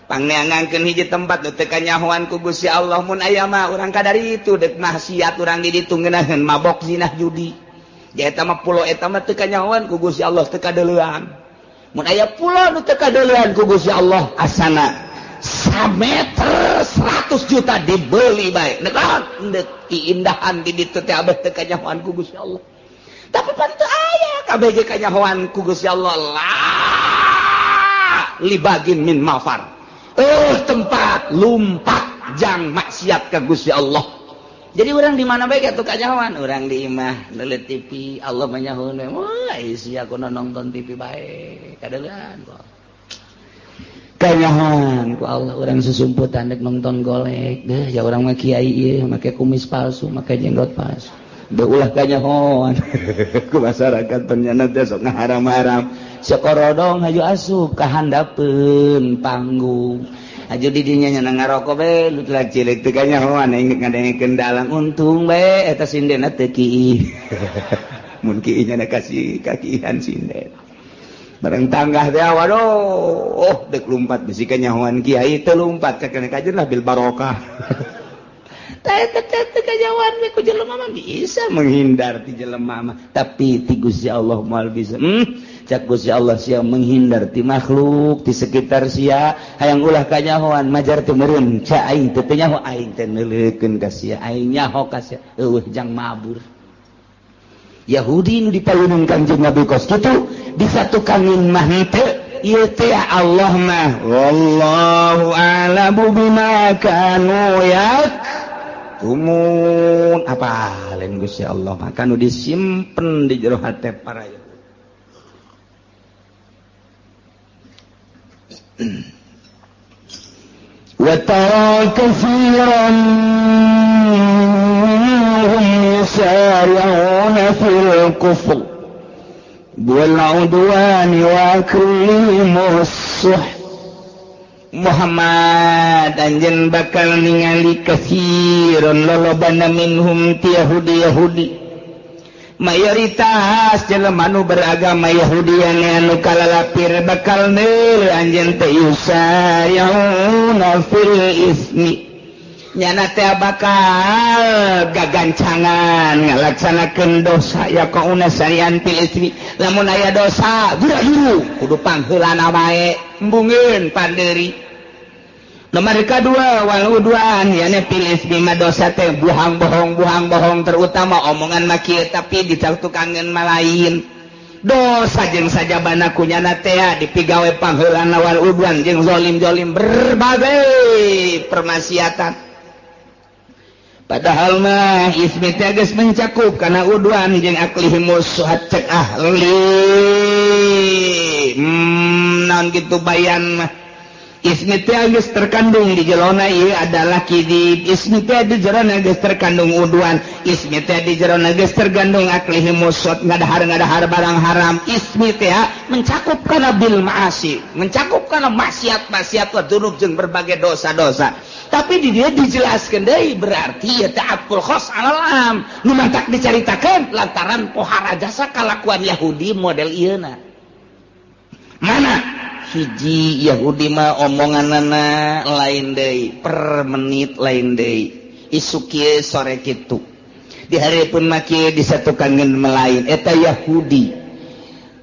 Pangneangankeun hiji tempat nu teu kanyahoan ku Gusti Allah mun aya mah urang kadari itu dek maksiat urang di ditu ngeunaheun mabok zinah judi. Ya eta mah pulo eta mah teu kanyahoan ku Gusti Allah teu kadeulean. Mun aya pulo nu teu kadeulean ku Gusti Allah asana 1 meter 100 juta dibeli bae. Negon deuk keindahan di ditu teh abeh teu kanyahoan ku Gusti Allah. Tapi pan teu aya kabeh ge kanyahoan ku Gusti Allah la libagin min mafar. Tempat lumpat jang maksiat ka Gusti Allah. Jadi orang di mana bae atuh kanyahoan? Urang di imah leuleut TV Allah manyahoeun we. Wah, sia kuno nonton TV bae. Kadeulean kok. Kanyahoan ku Allah urang susumputan dek nonton golek. Deh ya urang mah kiai ieu make kumis palsu, make jenggot palsu. Deu ulah kanyahoan. Ku masyarakat ternyana teh sok ngaharam-haram. Sakorodong haju asup ka handapeun panggung. Aju di dinya nya ngarokok bae lu telah cilik teu kanyahoan inget ngadengekeun dalang untung bae eta sindena teu kieu. Mun kieu nya kasih kakihan sinden. Bareng tanggah teh waduh dek lumpat bisi kanyahoan kiai teu lumpat kakana kajeun lah bil barokah. Tah eta teh kanyahoan we ku jelema mah bisa menghindar ti jelema mah tapi ti Gusti Allah moal bisa. Cak Gusti Allah sia menghindar ti makhluk di sekitar sia hayang ulah kanyahoan majar teu meureun ca aing teu nyaho aing teh neuleukeun ka sia aing nyaho ka sia eueuh jang mabur. Yahudi nu dipayuneun Kangjeng Nabi kos kitu disatukanin mah teu ieu teh Allah mah wallahu a'lamu bima kanu yaktumun. Apa lain Gusti Allah mah kanu disimpen di jero hate para Yahudi. وَتَرَى كَثِيرًا مِّنْهُمْ يُسَارِعُونَ فِي الْكُفْرِ وَالْعُدْوَانِ وَأَكْلِهِمُ السُّحْتَ. Muhammad anjeun bakal ningali katsiron lolobana minhum ti Yahudi mayoritas jelema nu beragama Yahudi anu kalalapir bakal neul anjeun teh yusayuna fil ismi nyana teh bakal gagancangan ngalaksanakeun dosa ya kauna sarian fil ismi lamun aya dosa buru-buru kudu pangheulana bae embungeun pandeuri. Nomor kedua wal udwan yana pilih bima dosa teh buhang bohong terutama omongan maki tapi dicatukangeun malain dosa jeung sajabana kunyana teh dipigawe pangheulana wal udwan jeung zalim berbagai permaksiatan. Padahal mah ismi teh geus mencakup kana udwan jeung aklihimus suhat cek ahli naon kitu bayan mah ismi teh geus terkandung di jelona ieu adalah kidib, ismi teh di jerona geus terkandung uduan, ismi teh di jerona geus terkandung aklihi musot ngadahar barang haram, ismi teh mencakup kana bil ma'asi, mencakup kana maksiat-maksiat wa dzunub jeung berbagai dosa-dosa. Tapi di dia dijelaskeun deui berarti ya ta'aqqul khos alam nu mantak dicaritakeun lantaran pohara jasa kalakuan Yahudi model ieuna. Mana hiji Yahudi mah omonganana lain deui, per menit lain deui. Isu kieu sore kitu. Di hareupeun mah kieu disatukankeun melain eta Yahudi.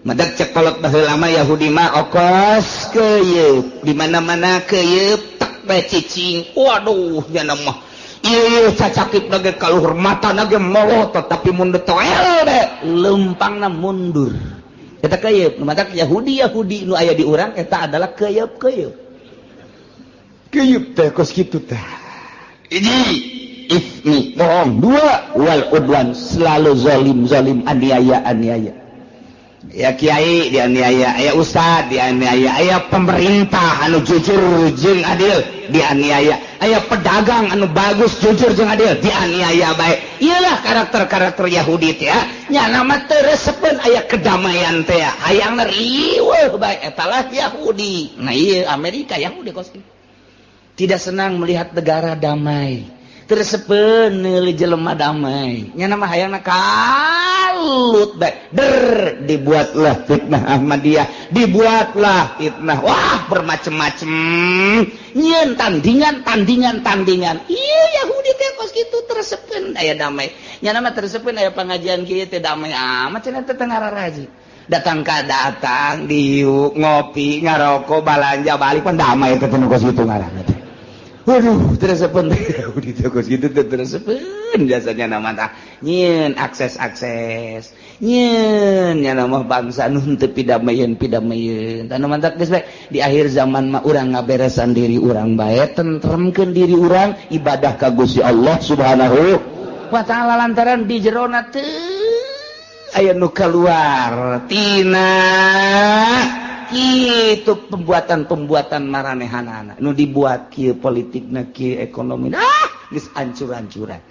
Madak cek kolot baheula mah Yahudi mah okos keuyeub, di mana-mana keuyeub tak bae cicing. Waduh nya mah ieu cacakipna ge kaluhur matana ge molot tapi mun toel de lempangna mundur. Eta keuyeub nu matak Yahudi nu aya di urang eta adalah keuyeub teh kos kitu teh. Ini ismi bohong, dua wal udwan selalu zalim aniaya. Ya kiai dianiaya, aya ustad dianiaya, aya pemerintah anu jujur jeung adil dianiaya, aya pedagang anu bagus jujur jeung adil dianiaya bae. Iyalah karakter Yahudi teh nya nama teu resepeun aya kedamaian teh hayangna riweuh bae etalah Yahudi. Nah ieu Amerika Yahudi kos tidak senang melihat negara damai, tersepeun neuli jelema damai nya nama hayangna kalut bae. Dibuatlah fitnah Ahmadiyah, dibuatlah fitnah wah bermacam-macam nyeun tandingan. Iya Yahudi teh kos kitu tersepeun aya damai nya nama tersepeun aya pangajian kieu teh damai amat cenah teh ngararaji. Datang diuk ngopi ngarokok balanja balik pan damai teh kos kitu ngaranna teh. Waduh, tersepen Yahudi teh kos kitu teh tersepen jasanya nama tah nyeun akses nyeun nya nama bangsa nu teu pidamayeun tanu mantak geus bae di akhir zaman mah urang ngaberesan diri urang bae tentremkeun diri urang ibadah ka Gusti Allah Subhanahu wa taala lantaran di jerona teu aya nu kaluar tina itu pembuatan maranehanana nu dibuat kieu politikna kieu ekonomi geus hancur-hancuran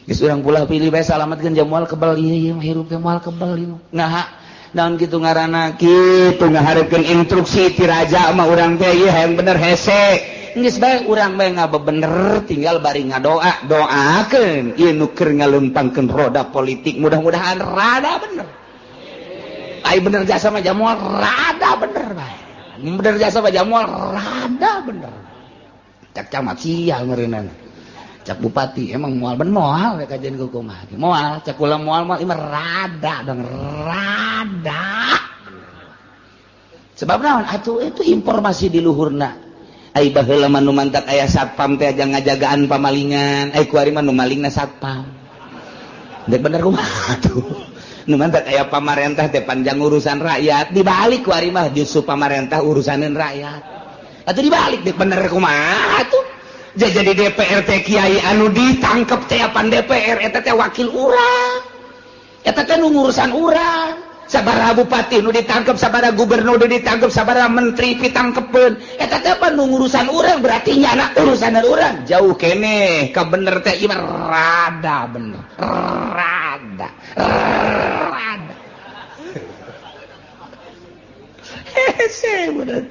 geus urang pula pilih bae salametkeun jamual kebal ieu mah hirup teh moal kebal ieu nah naon kitu ngaranna kitu ngahareukeun instruksi ti raja mah urang teh ieu hayang bener hese geus bae urang bae ngabebener tinggal bari ngadoa doakeun ieu nu keur ngalempangkeun roda politik mudah-mudahan rada bener. Ai bener jasa mah jamual rada bener bae. Bener jasa mah jamual rada bener. Cak camat sial ngeureunana. Cak bupati emang moal ben moal we kajian kumaha. Moal cak ulah moal imah rada dong rada. Sebab naon atuh itu informasi di luhurna. Ai baheula mah nu mantak aya satpam teh aja ngajagaan pamalingan. Ai kuari mah nu malingna satpam. Dek bener kumaha atuh. Nu mantak aya pamarentah teh panjang urusan rakyat dibalik kuari mah justru pamarentah urusaneun rakyat atuh dibalik dek bener kumaha atuh jadi DPR teh kiai anu ditangkep teh pan DPR eta teh wakil urang eta teh nu ngurusan urang sabaraha bupati nu ditangkep sabaraha gubernur nu ditangkep sabaraha menteri ditangkepeun eta teh pan nu ngurusan urang berarti nyana urusaneun urang jauh keneh ka bener teh ieu rada bener rada hese bener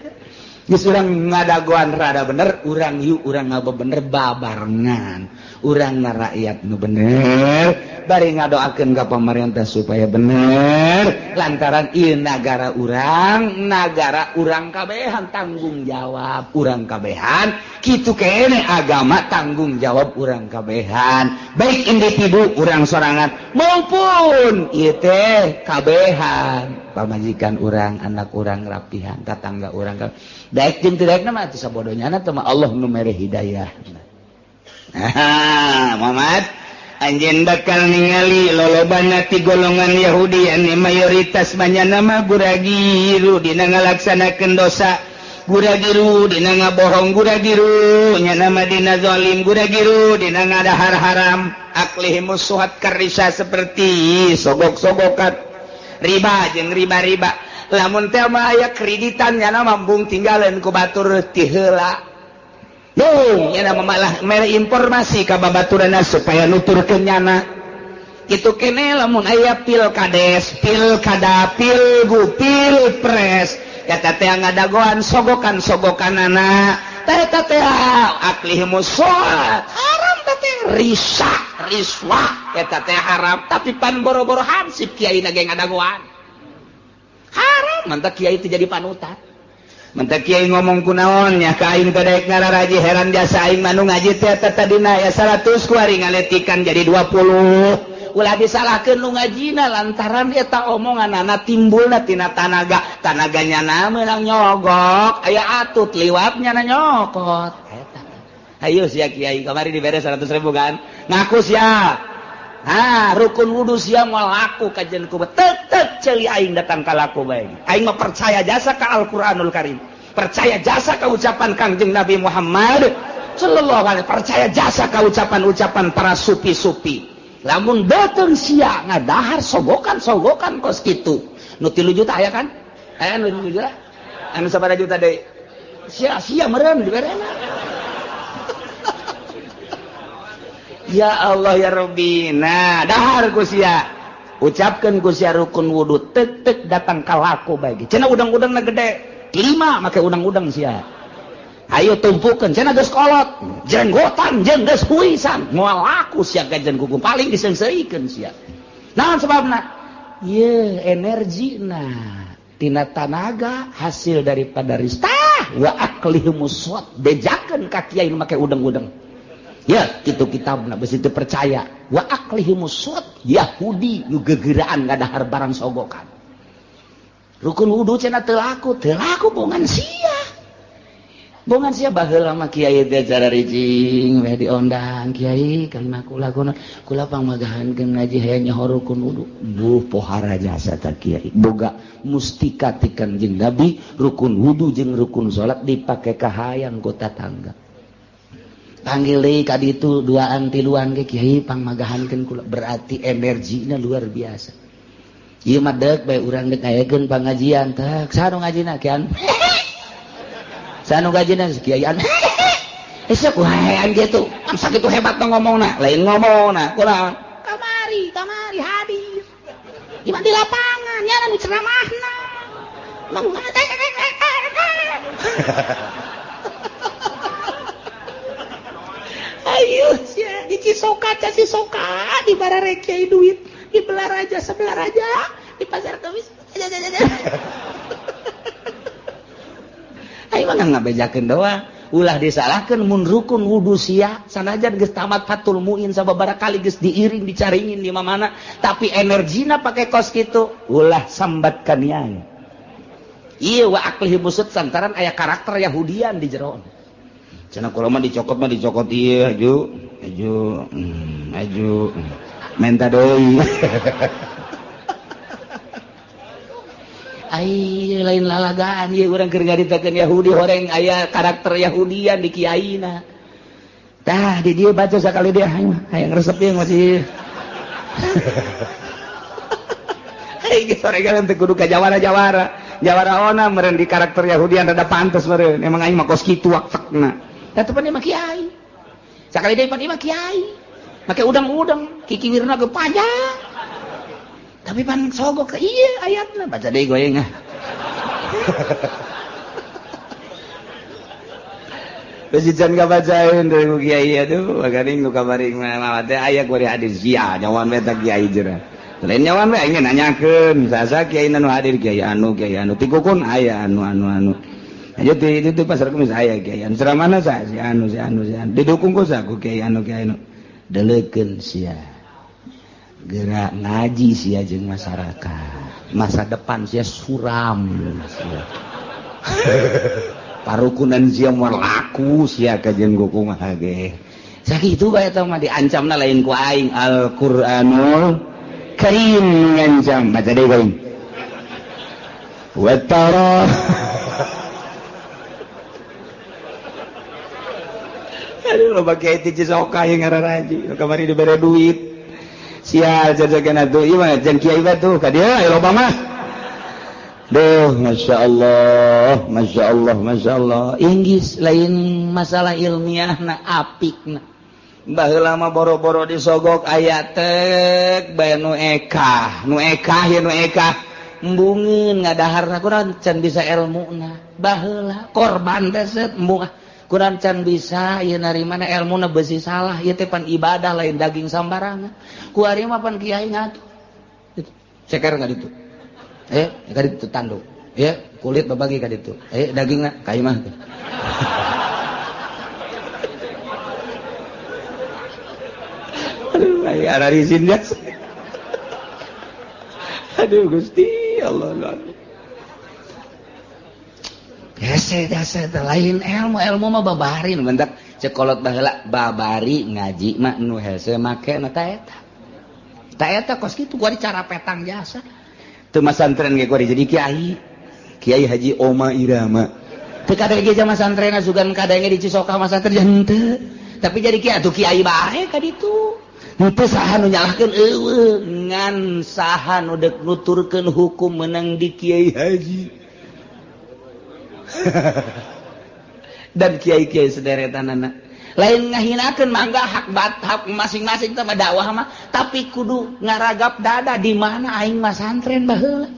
geus urang ngadagoan rada bener urang ieu urang ngabebener babarengan urangna rakyat nu bener bari ngadoakeun ka pamarentah supaya bener lantaran ieu nagara urang kabehan tanggung jawab urang kabehan kitu keneh agama tanggung jawab urang kabehan baik individu urang sorangan maupun ieu teh kabehan pamajikan urang anak urang rapihan tetangga urang daek jeung teu daekna mah atuh sabodonyana teh mah Allah nu mere hidayah. Muhammad anjeun bakal ningali lolobana ti golongan Yahudi anu mayoritas manyana mah guragiru dina ngalaksanakeun dosa guragiru dina ngabohong guragiru nya nama dina zalim guragiru dina ngadahar haram aklihimus suhat karisa seperti sogok-sogokan riba jeung riba-riba lamun teh mah aya kreditan nya mambung tinggalin ku batur ti heula Bung, nya malah mere informasi ka babaturanna supaya nuturkeun nyana kitu kene lamun aya pilkades pilkada pilgub pilpres eta teh ngadagoan sogokan-sogokanana teh aklihimus sholat haram teh riswa eta teh haram tapi pan boro-boro hansip kiai na ge ngadagoan haram mantap kiai itu jadi panutan mantap kiai ngomong kunaon nya ka aing teh ngararaji heran jasa aing manu ngaji teh tadina ya 100 kuari ngaletikan jadi 20 ulah disalahkeun nu ngajina lantaran eta omonganna timbulna tina tanaganya meunang nyogok aya atut liwatnya na nyokot eta ayo sia kiai kamari dibere 100.000 kan ngaku sia rukun wudu sia moal laku kajen ku tetep ceuli aing datang ka laku bae aing mah percaya jasa ka Al-Qur'anul Karim percaya jasa ka ucapan Kangjeng Nabi Muhammad sallallahu alaihi percaya jasa ka ucapan-ucapan para sufi-sufi lamun dateng sia ngadahar sogokan kos kitu nu 3 juta aya kan aya nu 3 juta anu sabaraha juta deui sia meureun diberena ya Allah ya Rabbi nah dahar ku sia ucapkeun ku sia rukun wudu tek datang ka laku bae cenah udang-udangna gede 5 make udang-udang sia ayo tumpukeun cenah geus kolot jenggotan jeung geus huisan moal laku sia gajen gugung paling disengseuikeun sia naon sababna ye energina tina tanaga hasil daripada ristah wa aklihimus shot bejakeun ka kiai make udang-udang ya kitu kitabna beus teu percaya wa aklihimus shot Yahudi nu gegeuraan ngadahar barang sogokan rukun wudu cenah teu laku bongan sia bongan sia baheula mah kiai teh cara ricing we diondang kiai kalima kula pangmagahankeun ngaji hayang nyaho rukun wudu pohara jasa ta kiai boga mustika ti Kangjeng Nabi rukun wudu jeung rukun salat dipake kahayang ku tatangga panggil deui ka ditu duaan tiluan ge kiai pangmagahankeun kula berarti energina luar biasa ieu mah deuk bae urang deuk ngayakeun pangajian teh saha nu ngajina kian sanu gajina kiaian esek waean gitu sakitu hebat ngomongna lain ngomongna kunaon kamari hadir iman di lapangan nya nu ceramahna ayo sia dicisoka di barare kiai duit di Belaraja sebelah raja di pasar kemis ayo mah ngabejakeun doa ulah disalahkeun mun rukun wudu sia sanajan geus tamat fatul muin sababaraha kali geus diiring dicaringin di mana tapi energina pake kos kitu ulah sambat kanian ieu wa aklihi busut santaran aya karakter Yahudian di jero cenah kula mah dicokot ieu aju menta deui ai lain lalagaan ieu urang keur ngaritakeun Yahudi horeng aya karakter Yahudian di kiaina tah di dieu baca sakali dia hayang resep ieu masih ai geus soregan teh kudu ka jawara ona meureun di karakter Yahudian rada pantes meureun emang aing mah kos kitu waktekna tah teu pan mah kiai sakali deui pan mah kiai make udang-udang kikiwirna ge panjang tapi pan sogok iya ayatna baca deui goyeng Besican kabacain dari kiai aduh magaring nu kamari mah teh aya kuari hadir sia nyawan we teh kiai jeura lain nyawan we aing nanyakeun sasa kiai nu hadir kiai anu tikukun aya anu aja itu pasar kemis aya kiai anu ceramahna sa si anu didukung ku sa ku kiai anu deleukeun sia gerak ngaji sia jeung masyarakat masa depan sia suram sia parukunan sia moal laku sia ka jeung kumaha ge sakitu bae eta mah diancamna lain ku aing Al-Qur'anul Karim ngancam baca deui going wa tara aduh lo pakai ti cisoka yang ngararaji kamari dibere duit sia jajakan atuh ieu mah jeung kiai batuh ka dieu aya loba mah Duh, Masya Allah, Masya Allah, Masya Allah. Inggris lain masalah ilmiah na apik na. Baheula mah boro-boro disogok ayat tek bae nu eka ya nu eka. Embungeun ngadaharna kurang can bisa ilmuna. Baheula korban teh set embung kurang can bisa ieu narimana ilmuna beusi salah ieu teh pan ibadah lain daging sambarangan. Ku ari mah pan kiai ngatuh. Ceker ka ditu. Ka ditu tanduk. Kulit babagi ka ditu. Dagingna ka imah teh. Aduh, ara rizin gas. Aduh Gusti Allah. Hese lain ilmu mah babarin bentak cekolot baheula babari ngaji mah nu hese make na ta eta. Ta eta kos kitu gua cara petang jasa. Teu masantren ge gua jadi Kiai Haji Oma Irama. Teu kadenge jama santrenna sugan kadenge di Cisoka masantren henteu. Tapi jadi kiai atuh kiai bae ka ditu. Henteu saha nu nyalahkeun eueuh ngan saha nu dek nuturkeun hukum menang di Kiai Haji. Dan kiai-kiai sederetanana lain ngahinakeun mangga hak masing-masing teh dakwah mah tapi kudu ngaragap dada di mana aing mah santren baheula.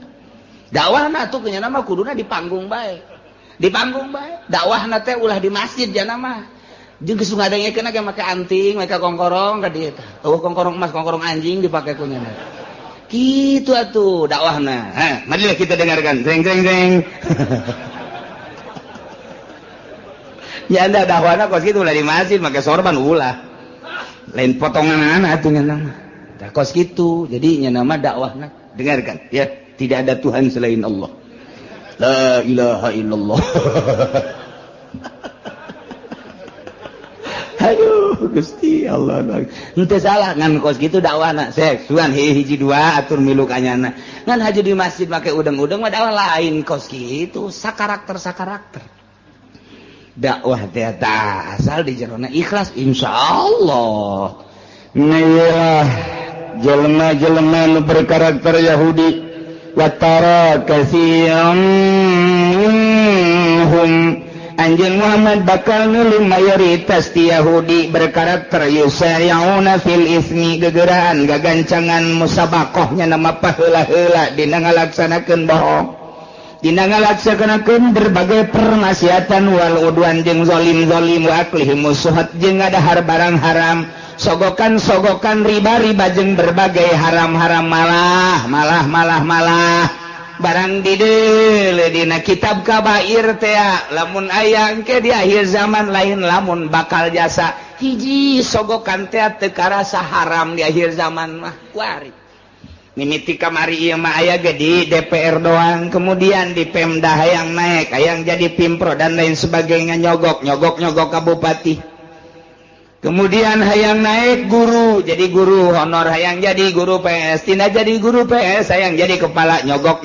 Dakwahna tuh nya mah kuduna di panggung bae. Dakwahna teh ulah di masjid jana mah. Jeung geus ngadengekeun ge make anting, make kongkorong ka dieu teh. Kongkorong emas, kongkorong anjing dipake ku nya. Kitu atuh dakwahna. Marilah kita dengarkan. Jeng. Ya anda dakwahna kos kitu ulah di masjid make sorban ulah. Lain potongan atuh nya mah. Tah kos kitu. Jadi nya nama dakwahna. Dengarkan ya, tidak ada Tuhan selain Allah. La ilaha illallah. Aduh Gusti Allah. Henteu salah ngan kos kitu dakwahna. Sek sugan hiji dua atur milu kanyana. Ngan haji di masjid make udeng-udeng mah dakwah lain kos kitu, sakarakter. Dakwah teh asal di jerona ikhlas insyaallah. Nah, jelema-jelema nu berkarakter Yahudi wa tara katsiran minhum Anjing Muhammad bakal nulung mayoritas ti Yahudi berkarakter yusayyauna fil ismi gegeraan gagancangan musabakohnya nama paheula-heula dina ngalaksanakeun bohong dina ngalaksanakeun berbagai permaksiatan wal udwan jeung zalim wa aklihim musuhat jeung ngadahar barang haram sogokan riba jeung berbagai haram-haram malah barang didele dina kitab kabair teh lamun aya engke di akhir zaman lain lamun bakal jasa hiji sogokan teh teu karasa haram di akhir zaman mah kuari mimiti kamari ieu mah aya ge di DPR doang kemudian di Pemda hayang naik hayang jadi Pimpro dan lain sebagainya nyogok ka bupati kemudian hayang naik guru jadi guru honor hayang jadi guru PS tina jadi guru PS hayang jadi kepala nyogok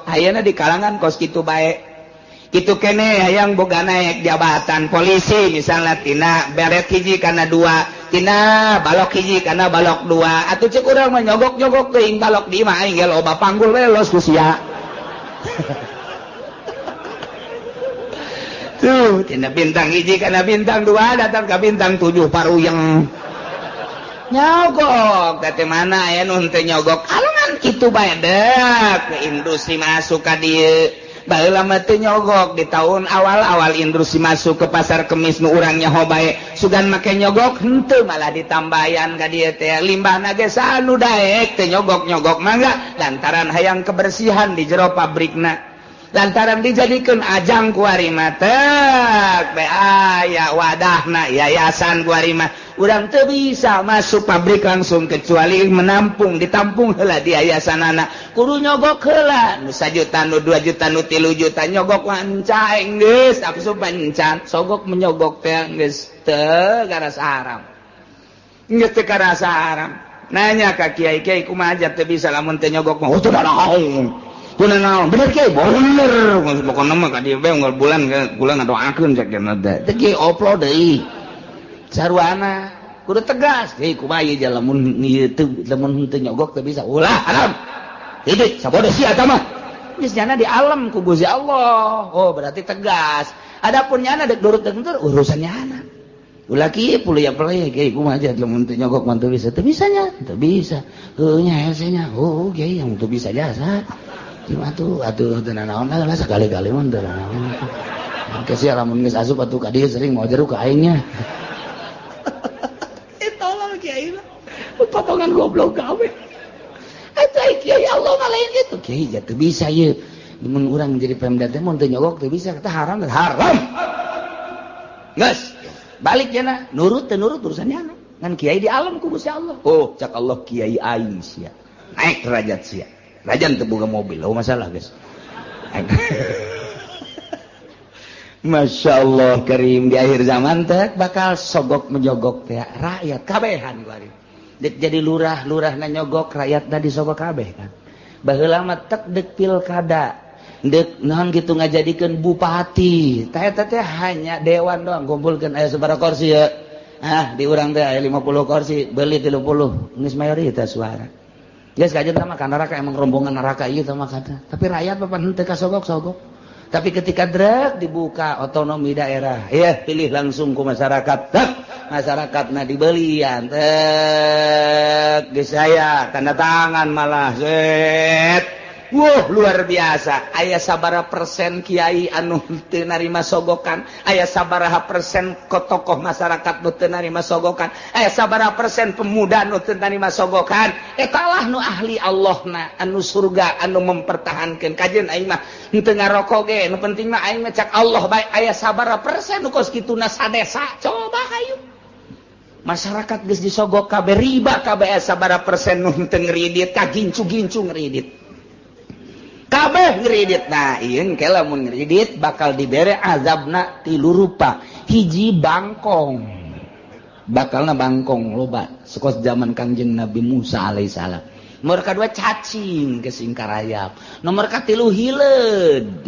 hayana di kalangan kos kitu bae kitu kene hayang boga naik jabatan polisi misalnya tina beret hiji kana dua tina balok hiji kana balok dua atuh ceuk urang mah nyogok teuing balok di mah aing ge loba panggul we los ku sia tuh tina bintang hiji kana bintang dua datang ke bintang 7 paruyeng nyogok teh mana aya nu henteu nyogok alungan kitu bae deuk ke industri masuk ka dieu baheula mah teu nyogok di tahun awal industri masuk ke pasar kemis nu urang nyaho bae sugan make nyogok henteu malah ditambayan ka dieu teh limbahna ge sanu daek teu nyogok mangga lantaran hayang kebersihan di jero pabrikna lantaran dijadikan ajang kuari matek be aya wadahna yayasan kuari mah urang teu bisa masuk pabrik langsung kecuali ditampung heula di yayasanana kudu nyogok heula nu 1 juta nu 2 juta nu 3 juta nyogok wancaing geus apsu pancan sogok menyogok teh geus teu karasa haram nanya ka kiai kumaha teu bisa lamun teu nyogok mah teu naon kunaon bener kiai bener pokona mah ka dieu bae unggal bulan ngadoakeun cek teh teh upload deui saruana kudu tegas hei kumaha ieu lamun ieu teu lamun henteu nyogok teu bisa ulah haram hideuk sabodo sia eta mah geus nyana di alam ku Gusti Allah. Oh berarti tegas. Adapun nyana dek nurut dek nutur urusan nyana. Ulah kieu puluh ya peleh kieu kumaha aja lamun teu nyogok mah teu bisa. Teu bisa nya, teu bisa. Heuh nya hesenya. Oh kieu yang teu bisa jasa. Cuma tuh atuh teu naon lah sakali-kali mah teu naon. Kasihan lamun geus asup atuh ka dieu sering mau jeruk ka aing nya. Tolong kiai lah. Potongan goblok gawe. Eta kiai Allah ngalahin gitu. Kiai jatuh bisa ye. Mun urang jadi Pemda teh mun teu nyogok teu bisa kata haram. Geus. Balik cenah, nurut teu nurut urusan nya. Ngan kiai di alam ku Gusti Allah. Oh, cak Allah kiai aing sia. Naik derajat sia. Rajan teu boga mobil. Oh masalah, guys. Masya Allah Karim di akhir zaman teh bakal sogok menjogok teh rakyat kabehan kuari. Dek jadi lurah na nyogok rakyat na disogok kabeh kan. Baheula mah tek dek pilkada, dek naon kitu ngajadikeun bupati. Tah eta teh hanya dewan doang kumpulkeun aya sabaraha kursi ya. Ah di urang teh aya 50 kursi, beuli 30, geus mayoritas suara. Geus kajeut mah ka neraka emang rombongan neraka ieu teh mah kata. Tapi rakyat papan henteu kasogok-sogok. Tapi ketika drek dibuka otonomi daerah, ya pilih langsung ke masyarakat, masyarakatnya dibelian, geus saya tanda tangan malah, set, wah luar biasa. Aya sabaraha persen kiai anu teu narima sogokan, aya sabaraha persen tokoh masyarakat nu teu narima sogokan, aya sabaraha persen pemuda nu teu narima sogokan. Eta lah nu ahli Allahna, anu surga, anu mempertahankeun. Kajeun aing mah henteu ngarokok ge, nu penting mah aing mah cak Allah bae aya sabaraha persen nu kos kituna sadesa. Coba hayu. Masyarakat geus disogok kabeh riba kabeh aya sabaraha persen nu teu ngridit, kagincu-gincu ngridit. Kabeh ngridit. Nah ieu engke lamun ngridit bakal dibere azabna 3 rupa. Hiji bangkong. Bakalna bangkong loba sekos zaman Kangjeng Nabi Musa alaihissalam. Nomor kedua cacing ke Singkarayap. Nomor katilu hileud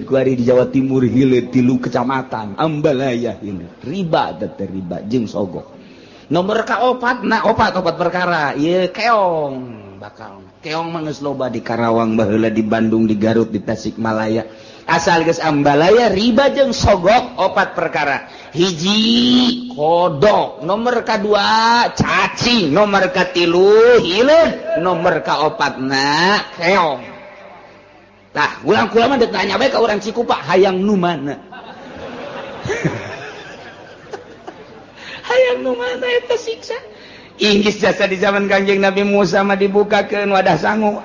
kuari di Jawa Timur hileud 3 kecamatan Ambalaya hileud. Riba teh riba jeung sogok. Nomor kaopat opat perkara ieu keong bakal. Keong mah geus loba di Karawang baheula di Bandung di Garut di Tasikmalaya. Asal geus Ambalaya riba jeung sogok 4 perkara. Hiji kodok, nomor kedua cacing, nomor katilu hileud, nomor kaopatna keong. Tah ulang kula mah ditanya bae ka urang Cikupa hayang nu mana? Hayang nu mana eta siksa? Inggis jasa di zaman Kanjeng Nabi Musa mah dibukakeun wadah sangu.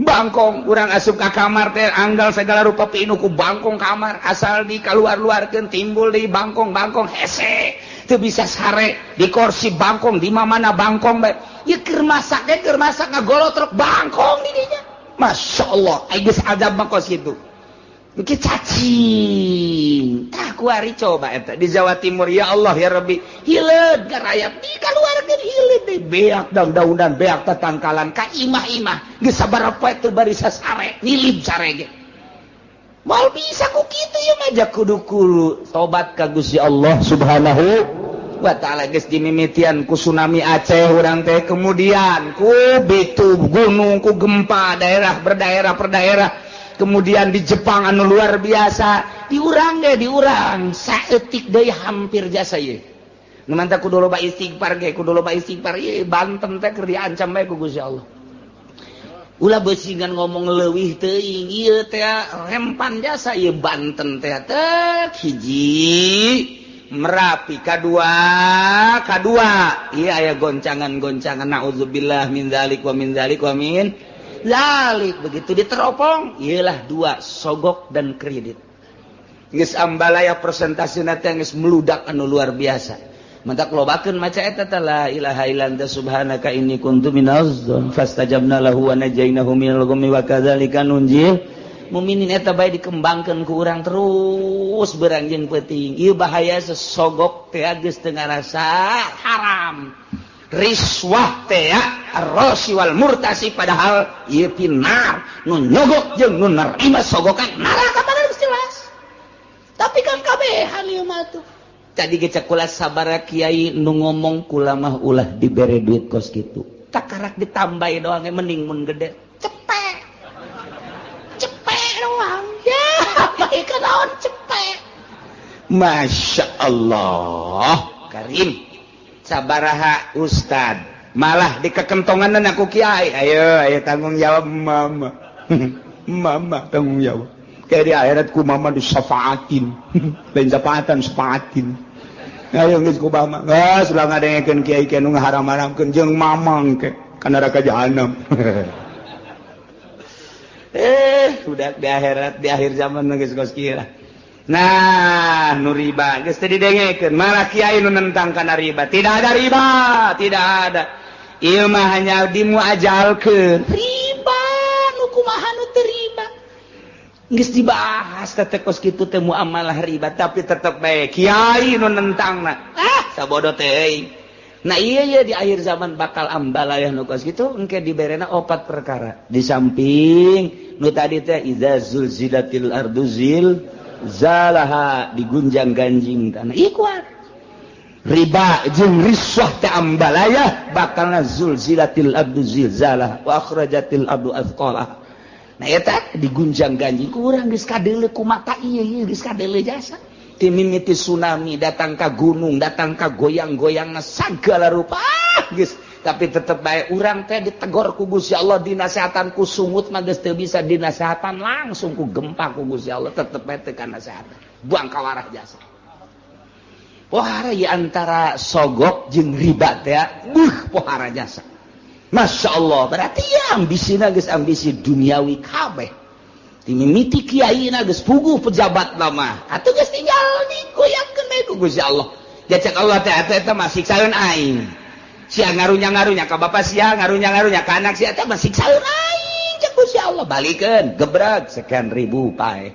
Bangkong urang asup ka kamar teh anggal segala rupa pinuh ku bangkong kamar asal di kaluar-luarkeun timbul di bangkong hese teu bisa sare di kursi bangkong di mana bangkong bae ieu keur masak ngagolotrok bangkong di dinya. Masya Allah geus azab mah kos kitu. Iki cacing tah kuari coba eta di Jawa Timur ya Allah ya Rabbi hileud garayap di kaluarkeun hileud deui beak daun-daunan beak tatangkalan ka imah-imah geus sabaraha poe teu bari sasare nyilip sare ge moal bisa ku kitu ieu mah jak kudu tobat ka Gusti Allah Subhanahu wa taala. Geus dimimitian ku tsunami Aceh urang teh kemudian ku bitu gunung ku gempa daerah berdaerah kemudian di Jepang anu luar biasa diurang saeutik deui hampir jasa ieu nu mantah kudu loba istighfar ieu Banten teh keur diancam bae ku Gusti Allah ulah beusingan ngomong leuwih teuing ieu teh rempan jasa ieu Banten teh hiji Merapi kadua ieu aya goncangan naudzubillah min dzalik wa min Zalik begitu diteropong ialah 2 sogok dan kredit. Geus Ambalaya persentasina teh geus meludak anu luar biasa. Mantap lobakeun maca eta teh la ilaha illa anta subhanaka inni kuntu minaz fastajabna lahu wa najainahu minal ghammi wa kadzalika nunjil mukminin. Eta bae dikembangkeun ku urang terus beranjeun peuting. Ieu bahaya sesogok teh geus teu ngarasa haram. Riswah teh ar-rashi wal murtasi padahal ieu pinar nu nyogok jeung nu narima sogokan neraka pada jelas. Tapi kan kabehan ieu mah tuh. Tadi ge cek kula sabaraha kiai nu ngomong kula mah ulah dibere duit kos kitu. tak karak ditambahi doang mending mun gede cepet doang ya baik naon cepet. Masya Allah Karim sabaraha ustad malah dikekentongan aku kiai ayo tanggung jawab mama mama tanggung jawab kayak di akhiratku mama disafaatin lain safaatin ayo geus ku mama geus ulah ngadengekeun kiai kiai nu ngaharam-haramkeun jeung mamang ke kana neraka jahanam. Udah di akhirat di akhir zaman geus kos kira. Nah, nu riba geus teu didengekeun malah kiai nu nentang kana riba. Tidak ada riba, tidak ada. Ieu mah hanya dimuajalkeun. Riba nu kumaha nu teu riba. Geus dibahas teh kos kitu teh muamalah riba tapi tetep bae kiai nu nentangna. Sabodo teh euy. Nah iya di akhir zaman bakal ambalayah nu kos kitu engke diberena 4 perkara. Di samping nu tadi teh idza zulzilatil ardu zalaha digunjang ganjing tanah ikhwan riba jeung riswah teh ambalayah bakalna zulzilatil ardu zilzalah wa akhrajatil ardu athqalah. Nah eta digunjang ganjing kurang geus kadeuleu ku mata ieu geus kadeuleu jasa ti mimiti tsunami datang ka gunung datang ka goyang-goyangna sagala rupa geus tapi tetep bae urang teh ditegor ku Gusti Allah dinasehatan ku sungut mah geus teu bisa dinasehatan langsung ku gempa ku Gusti Allah tetep bae teu kana nasehatan buang kawarah jasa. Pohara ieu antara sogok jeung riba teh pohara jasa. Masya Allah berarti ya ambisina geus ambisi duniawi kabeh. Ti mimiti kiaina geus puguh pejabat mah atuh geus tinggal digoyangkeun bae ku Gusti Allah. Jacak Allah teh eta mah siksaeun aing. Sia ngarunya ka bapak sia ngarunya ka anak sia teh masih saeun aing cek Gusti Allah balikeun gebrek sekian ribu pae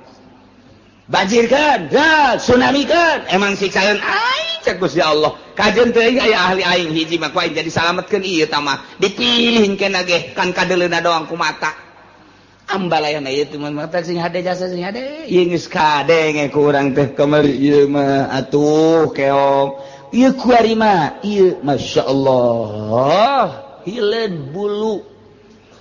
banjirkeun tsunamikeun emang siksaeun aing cek Gusti Allah kajeun teh aya ahli aing hiji mah ku aing jadi salametkeun ieu tah mah dipilih keneh ge kan kadeleuna doang ku mata ambalayana ieu teh mata sing hade jasa sing hade ieu geus kadenge ku urang teh kamari ieu mah atuh keong ieu kuari mah ieu Masya Allah hileud bulu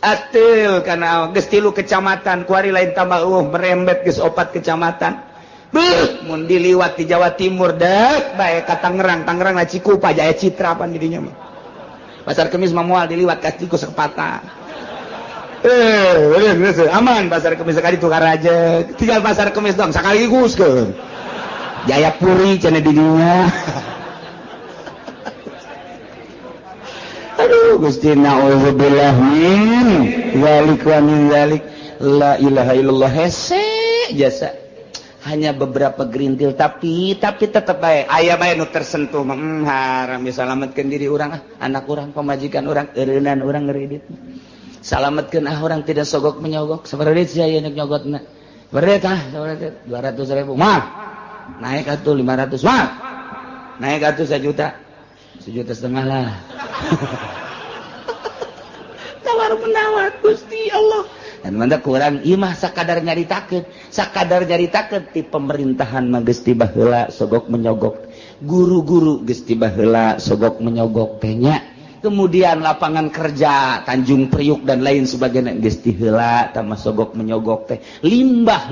ateul kana geus 3 kecamatan kuari lain tambah merembet geus 4 kecamatan beuh mun diliwat di Jawa Timur dek bae ka Tangerang na Cikupa Jaya Citra pan di dinya mah Pasar Kemis mah moal diliwat ka Ciku sepatah aman Pasar Kemis sekali tukar aja tinggal Pasar Kemis dong sakaligus ke Jayapuri cenah di dinya. Aduh Gusti na'udzubillah min zalik wa min zalik la ilaha illallah hese jasa hanya beberapa gerintil tapi tetep bae aya bae nu tersentuh haram disalametkeun diri urang anak urang pamajikan urang eureunnan urang ngeureudit salametkeun urang tidak sogok menyogok sabareurit sia aya nu nyogotna beureut 200.000 mah naik atuh 500 mah naik atuh 1 juta 1,5 juta lah. Tawar menawar Gusti Allah. Dan manda kurang ieu mah sakadar nyaritakeun ti pemerintahan mah geus ti baheula sogok menyogok. Guru-guru geus ti baheula sogok menyogok teh nya. Kemudian lapangan kerja Tanjung Priuk dan lain sebagainya geus ti heula tah mah sogok menyogok teh. Limbah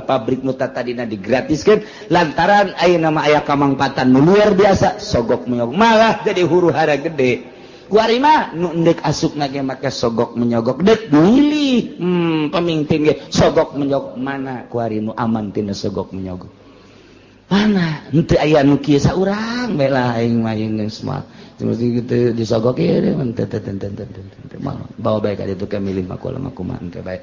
pabrik nu tadina digratiskeun lantaran ayeuna mah aya kamangpatan nu luar biasa sogok menyogok malah jadi huru-hara gede. Kuari mah nu endek asupna ge make sogok menyogok deuk milih pemimpin ge sogok menyogok mana kuari nu aman tina sogok menyogok. Mana henteu aya nu kieu saurang bae lah aing mah geus mah. Terus gitu disogok ieu teh bawa bae ka ditu ke milih makulah makumaha teh bae.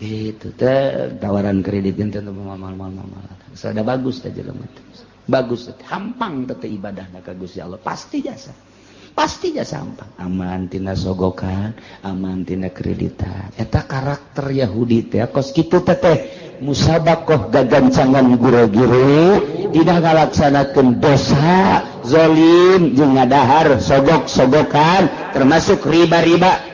Itu teh tawaran kredit teh mal. Sada bagus teh jelema teh. Bagus teh hampang teh ibadahna ka Gusti Allah pasti jasa hampang aman tina sogokan aman tina kreditan eta karakter Yahudi teh kos kitu teh musabaqah gagancangan guru-guru dina ngalaksanakeun dosa zalim jeung ngadahar sogok-sogokan termasuk riba-riba